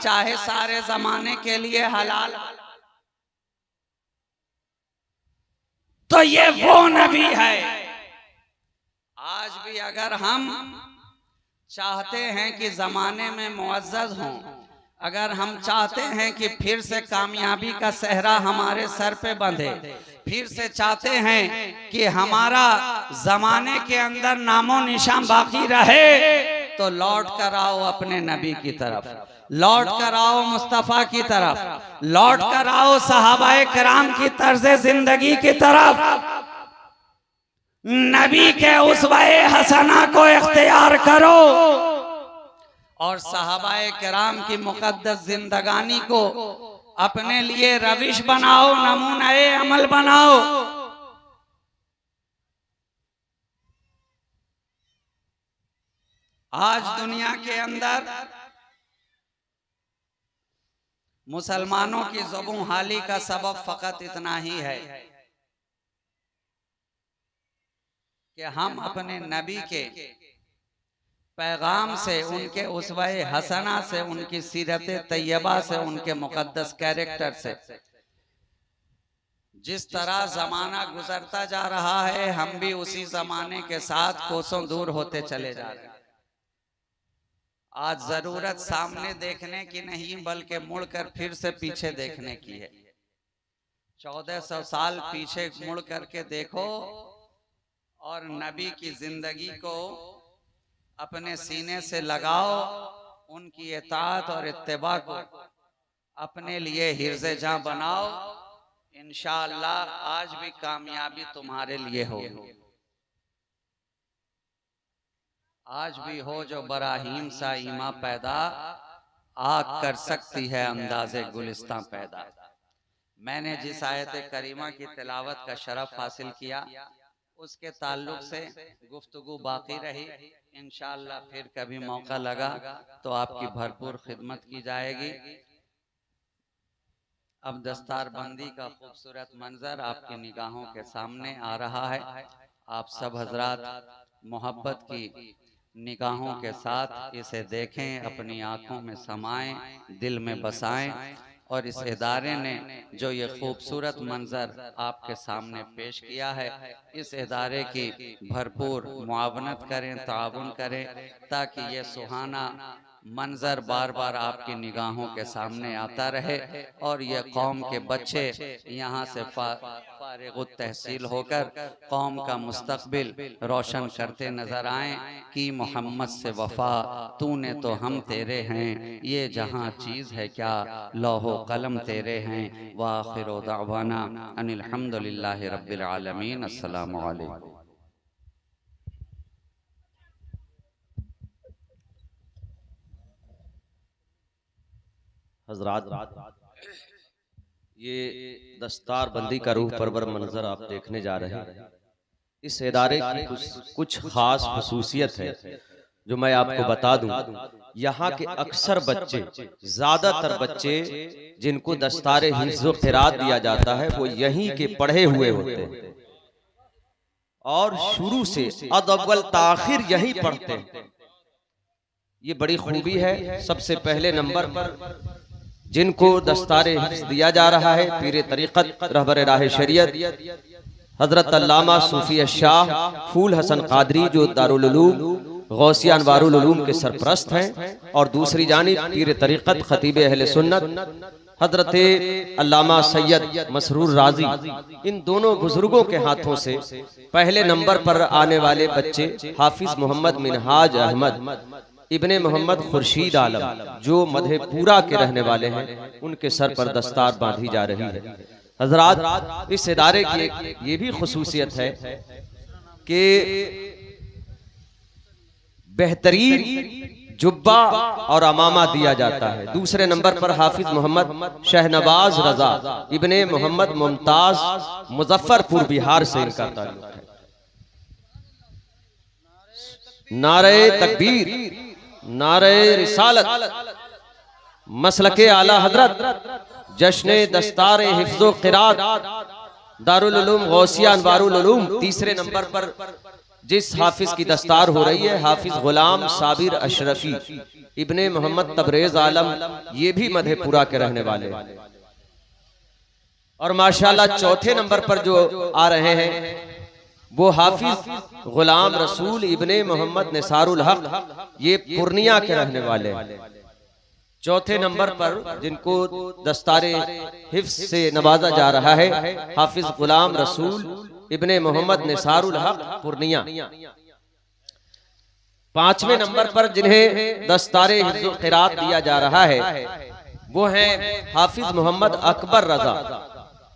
चाहे सारे जमाने के लिए हलाल। तो ये वो नबी है। आज भी अगर हम चाहते हैं कि जमाने में मुअज़्ज़ज़ हों, अगर हम चाहते हैं कि फिर से कामयाबी का सहरा हमारे सर पे बंधे, फिर से चाहते हैं कि हमारा जमाने के अंदर नामो निशान बाकी रहे, तो लौट कर आओ अपने नबी की तरफ, लौट कर आओ मुस्तफा की तरफ, लौट कर आओ सहाबाए किराम की तर्ज़े जिंदगी की तरफ। नबी के उसवाए हसना को इख्तियार करो और सहाबाए किराम की मुक़द्दस जिंदगानी को अपने लिए रविश बनाओ, नमूने अमल बनाओ। आज दुनिया के अंदर मुसलमानों की ज़ुबान हाली का सबब फकत इतना ही है कि हम अपने नबी के पैगाम से, उनके उसवाए हसना से, उनकी सीरत तैयबा से, उनके मुकद्दस कैरेक्टर से, जिस तरह जमाना गुजरता जा रहा है, हम भी उसी जमाने के साथ कोसों दूर होते चले जा रहे हैं। आज जरूरत सामने देखने की नहीं, बल्कि मुड़कर फिर से पीछे देखने की है। 1400 साल पीछे मुड़ करके देखो और नबी की जिंदगी को अपने सीने से लगाओ, उनकी इताअत और इत्तिबा को अपने लिए हिर्ज़े जां बनाओ। इंशाअल्लाह आज भी कामयाबी तुम्हारे लिए होगी। आज भी हो जो बराहीम सा ईमा पैदा, आग कर सकती है अंदाज़े गुलिस्तां पैदा। मैंने जिस आयत करीमा की तिलावत का शरफ हासिल किया, उसके ताल्लुक से गुफ्तगू बाकी रही। इंशाअल्लाह फिर कभी मौका लगा तो आपकी भरपूर खिदमत की जाएगी। अब दस्तारबंदी का खूबसूरत मंजर आपकी निगाहों के सामने आ रहा है। आप सब हजरात मोहब्बत की निगाहों के साथ इसे देखें, अपनी आंखों में समाएं, दिल में बसाएं, और इस इदारे ने जो ये खूबसूरत मंजर आपके सामने पेश किया है, इस इदारे की भरपूर मुआवनत करें, ताउन करें, ताकि ये सुहाना मंजर बार बार आपकी निगाहों के सामने आता रहे और ये कौम के बच्चे यहाँ से फारिग़ुत तहसील होकर कौम का मुस्तक़बिल रोशन करते नज़र आएँ कि मोहम्मद से वफ़ा तूने तो हम तेरे हैं, ये जहाँ चीज़ है क्या लौहो कलम तेरे हैं। व आखिरु दावाना अनिल हम्दुलिल्लाहि रब्बिल आलमीन। अस्सलामु अलैकुम।
हज़रात, ये दस्तारबंदी का रूह परवर मंजर आप देखने जा रहे हैं। इस इदारे की कुछ खास खसूसियत है जो मैं आपको बता दूं। यहाँ के अक्सर बच्चे, ज्यादातर बच्चे जिनको दस्तार हिफ्ज़ व क़िराअत दिया जाता है, वो यहीं के पढ़े हुए होते हैं और शुरू से अव्वल ताखिर यहीं पढ़ते हैं। ये बड़ी खूबी है। सबसे पहले नंबर पर जिनको दस्तारे हिफ्ज़ दिया जा रहा है, पीर तरीक़त रहबर राह शरीयत हजरत अल्लामा सूफी शाह फूल हसन कादरी, जो दारुल उलूम गौसिया अनवारुल उलूम के सरपरस्त हैं, और दूसरी जानिब पीर तरीक़त खतीब अहले सुन्नत हजरत अल्लामा सैयद मसरूर राजी, इन दोनों बुजुर्गों के हाथों से पहले नंबर पर आने वाले बच्चे हाफिज मोहम्मद मिनहाज अहमद इब्ने मोहम्मद खुर्शीद आलम, जो मधेपुरा के रहने वाले हैं, उनके सर पर दस्तार बांधी जा रही है। हजरात, इस इदारे की ये भी खुसूसियत है कि बेहतरीन जुब्बा और अमामा दिया जाता है। दूसरे नंबर पर हाफिज मोहम्मद शहनवाज रजा इब्ने मोहम्मद मुमताज मुजफ्फरपुर बिहार से इनका ताल्लुक है। नारे तकबीर, नारे रिसालत, मसलके आला हजरत, जश्ने दस्तारे हिफ्ज़ो क़िरात, दारुल उलूम गौसिया अनवारुल उलूम। तीसरे नंबर पर जिस हाफिज की दस्तार हो रही है हाफिज गुलाम साबिर अशरफी इब्ने मोहम्मद तबरेज आलम, ये भी मधेपुरा के रहने वाले हैं। और माशाल्लाह चौथे नंबर पर जो आ रहे हैं वो हाफिज गुलाम रसूल इब्ने मोहम्मद निसारुल हक, ये पूर्णिया के रहने वाले हैं। चौथे नंबर पर जिनको दस्तारे हिफ्स से नवाजा जा रहा है हाफिज गुलाम रसूल इब्ने मोहम्मद निसारुल हक पूर्णिया। पांचवें नंबर पर जिन्हें दस्तारे हिफ्ज़ क़िरात दिया जा रहा है वो हैं हाफिज मोहम्मद अकबर रजा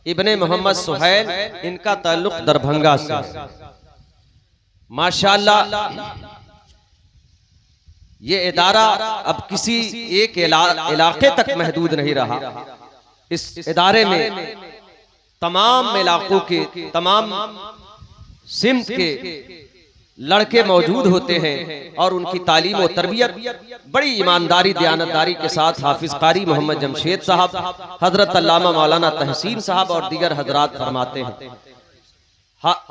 इब्ने मोहम्मद सुहैल, इनका ताल्लुक दरभंगा से। माशाल्लाह ये इदारा अब किसी एक इलाके तक महदूद नहीं रहा। इस इदारे में तमाम इलाकों के, तमाम सिमत के लड़के मौजूद होते हैं और उनकी तालीम और तरबियत बड़ी ईमानदारी दयानतदारी के साथ हाफिज कारी मोहम्मद जमशेद साहब, हजरत अल्लामा मौलाना तहसीन साहब और दीगर हजरात फरमाते हैं।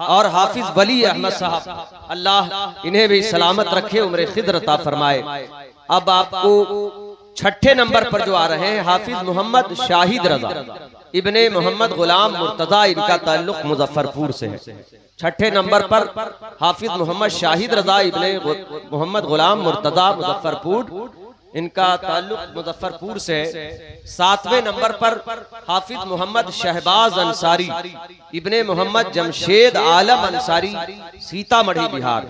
और हाफिज वली अहमद साहब, अल्लाह इन्हें भी सलामत रखे, उम्र खिद्र अता फरमाए। अब आपको छठे नंबर पर जो आ रहे हैं हाफिज मोहम्मद शाहिद रजा इब्ने मोहम्मद गुलाम मुर्तजा, इनका ताल्लुक मुजफ्फरपुर से है। छठे नंबर पर हाफिज मोहम्मद शाहिद रजा इब्ने मोहम्मद गुलाम मुर्तजा मुजफ्फरपुर, इनका ताल्लुक मुजफ्फरपुर से है। सातवें नंबर पर हाफिज मोहम्मद शहबाज अंसारी इब्ने मोहम्मद जमशेद आलम अंसारी, सीतामढ़ी बिहार,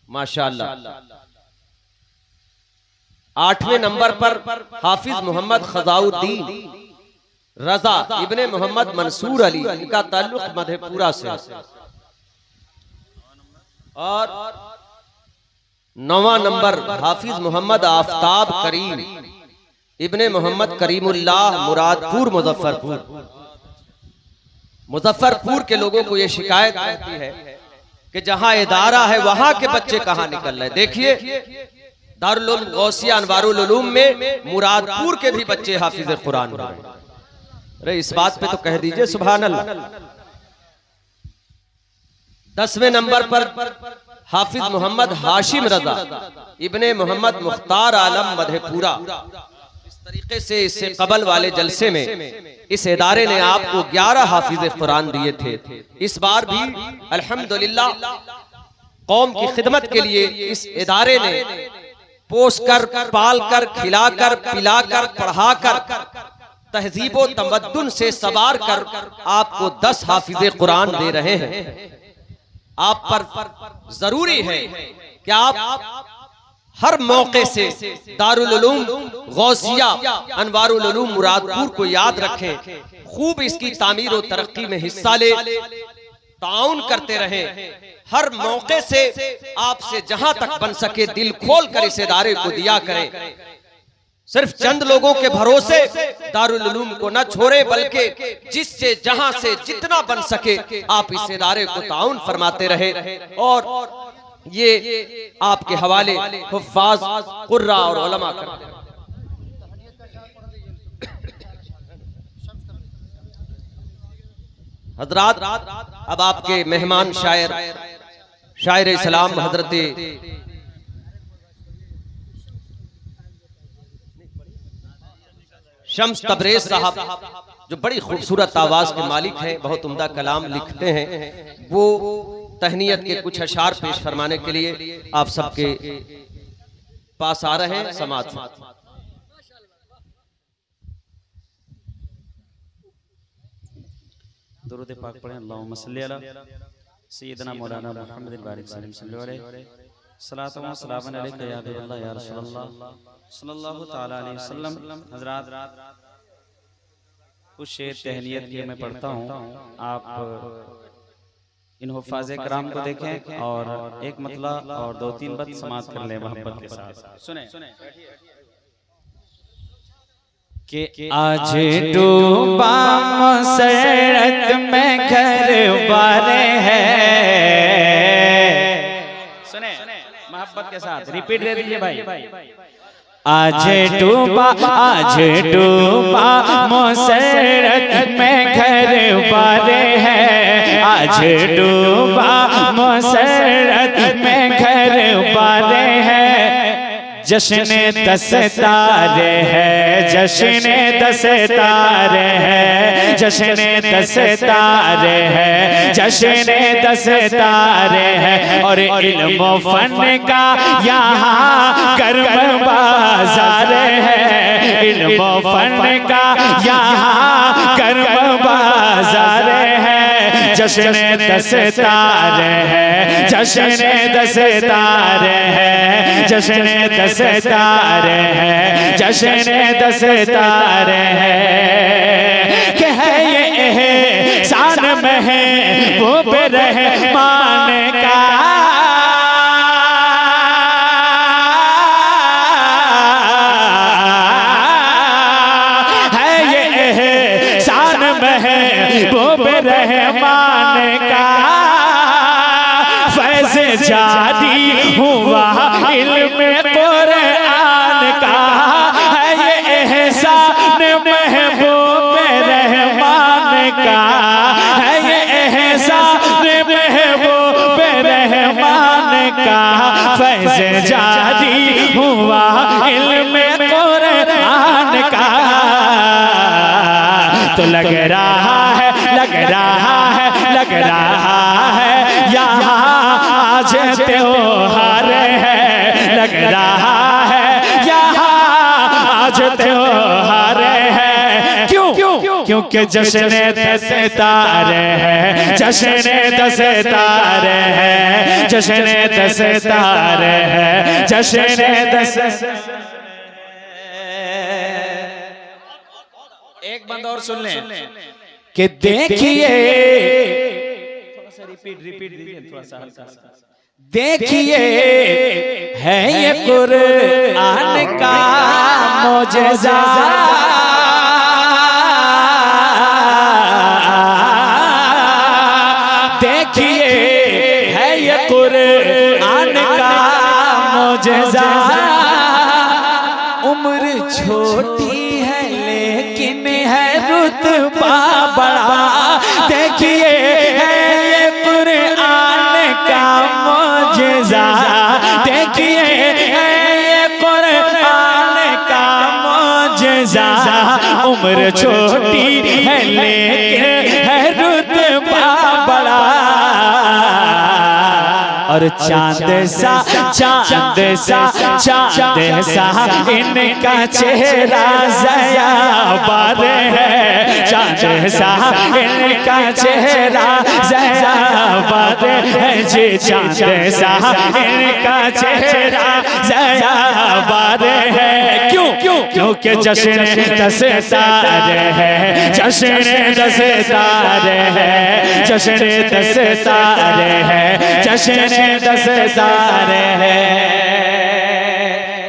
माशाअल्लाह। आठवें नंबर पर हाफिज मोहम्मद खजाउद्दीन रजा इब्ने मोहम्मद मंसूर अली, इनका ताल्लुक मधेपुरा से। और नौवां नंबर हाफिज मोहम्मद आफ्ताब करीम इब्ने मोहम्मद करीमुल्लाह मुरादपुर मुजफ्फरपुर। मुजफ्फरपुर के लोगों को यह शिकायत रहती है कि जहां इदारा है वहां के बच्चे कहां निकल रहे। देखिए दारुल उलूम गौसिया अनवारुल उलूम में मुरादपुर के भी बच्चे हाफिज कुरान हो रहे हैं। अरे इस बात पे तो कह दीजिए सुभान अल्लाह। 10वें नंबर पर हाफिज मोहम्मद हाशिम रजा इब्ने मोहम्मद मुख्तार आलम मधेपुरा। इस तरीके से इससे कबल वाले जलसे में इस इदारे ने आपको 11 हाफिज कुरान दिए थे। इस बार भी अल्हम्दुलिल्लाह कौम की खिदमत के लिए इस इदारे ने पोस कर, पाल कर, खिलाकर, पिलाकर, पढ़ाकर, तहजीबो तमद्दुन से सवार कर आपको 10 हाफिज कुरान दे रहे हैं। आप पर जरूरी है कि आप हर मौके से दारुल उलूम गौसिया अनवारुल उलूम मुरादपुर को याद रखें, खूब इसकी तामीर और तरक्की में हिस्सा ले, ताउन करते रहें। हर मौके से आपसे जहां तक बन सके दिल खोल कर इस इदारे को दिया करें। सिर्फ चंद लोगों के भरोसे दारुल उलूम को न छोड़े, बल्कि जिससे जहां से जितना बन सके आप इस इदारे को ताउन फरमाते रहे। और ये आपके हवाले हुफ्फाज, कुर्रा और उलमा करते हैं। हजरात अब आपके मेहमान शायर इस्लाम हजरत शम्स तबरेज साहब जो बड़ी खूबसूरत आवाज के मालिक हैं, बहुत उम्दा कलाम लिखते हैं, वो तहनीयत के कुछ अशार पेश फरमाने के लिए आप सबके पास आ रहे हैं। समाज
दुरूद पाक पढ़ें। अल्लाहुम्मा सल्ली अला सय्यिदना मौलाना मुहम्मद बारिक सल्लल्लाहु अलैहि सलातो व सलाम अलैका या हबीबल्लाह या रसूलल्लाह सल्लल्लाहु तआला अलैहि वसल्लम। हजरात कुछ शेर तहनीयत के मैं पढ़ता हूँ, आप इन हुफ़ाज़ कराम को देखें और एक मतला और 2-3 बत समात कर लें मोहब्बत के साथ। सुने
कि आज डूबा मसरत में घर बारे है।
सुने मोहब्बत के साथ रिपीट दे दीजिए भाई।
आज डूबा मसरत में घर बारे है। आज डूबा मसरत में घर बारे है। जश्न 10 तारे है, जश्न 10 तारे है, जश्न 10 तारे है, जश्न 10 तारे है। और इल्म फन का यहाँ गर्म बाजार है। इल्म फन का यहाँ गर्म बाजार है। जश्न 10 तारे है, जश्न 10 तारे है, जश्न 10 तारे है, जश्न 10 तारे है। कि है ये शान में है वो रहमान का। रहमान का फैज़ जारी हुआ इल्म कुरान का। है ये एहसान महबूब रहमान का। है ये एहसान महबूब रहमान का। फैज़ जारी हुआ इल्म कुरान का। तो लग रहा है, लग रहा है, लग रहा है यहाँ आज त्योहार है। लग रहा है यहाँ आज त्योहार है। क्यों? क्योंकि जश्न 10 तारे है, जश्न 10 तारे है, जश्न 10 तारे है, जश्न 10।
एक बंद और सुन लें
कि देखिए,
थोड़ा सा रिपीट दीजिए, थोड़ा सा हल्का सा।
देखिए है ये कुरान का मोजज़ा। देखिए है ये कुरान का मोजज़ा। उम्र छोटी है लेकिन है रुतबा बड़ा। देखिए है ये कुरान का मोजज़ा। देखिए है ये कुरान का मोजज़ा। उम्र छोटी है लेकिन है रुतबा बड़ा। और चांद सा चांद सा चांद सा इनका चेहरा ज़या बार है। चांद सा इनका चेहरा ज़या बार है जी। चांद सा इनका चेहरा ज़या बार है। क्योंकि जश्न 10 तारे है, जश्न 10 तारे है, जश्न 10 तारे है, जश्न 10 तारे है।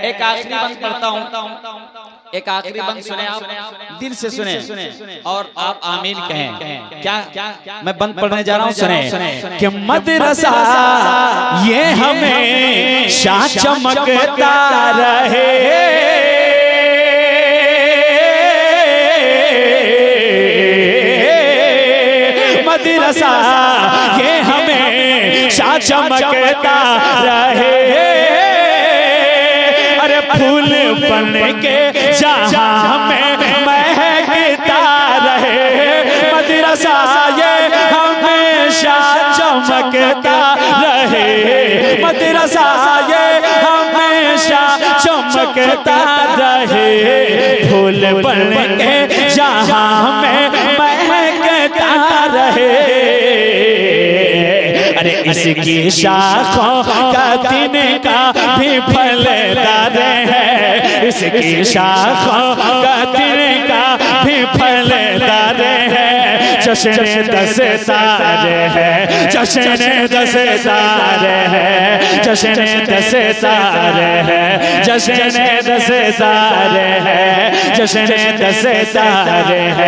एक आखिरी बंद पढ़ता हूँ, एक आखिरी बंद सुने आप, दिल से सुने और आप आमीन कहें। क्या मैं बंद पढ़ने जा रहा हूँ, सुने।
कि मदरसा ये हमेशा चमकता रहे। मदरसा ये हमेशा चमकता रहे। अरे फूल बन के जहाँ में महकता रहे। मदरसा ये हमेशा चमकता रहे। मदरसा ये हमेशा चमकता रहे। फूल बन के जहाँ में महकता रहे। अरे इसकी शाखों का तिनका भी फलदार है। इसकी शाखों का तिनका भी फलदार है। जश्न 10 तारे है, जश्न 10 तारे है, जश्न 10 तारे है, जश्न 10 तारे है, जश्न 10 तारे है।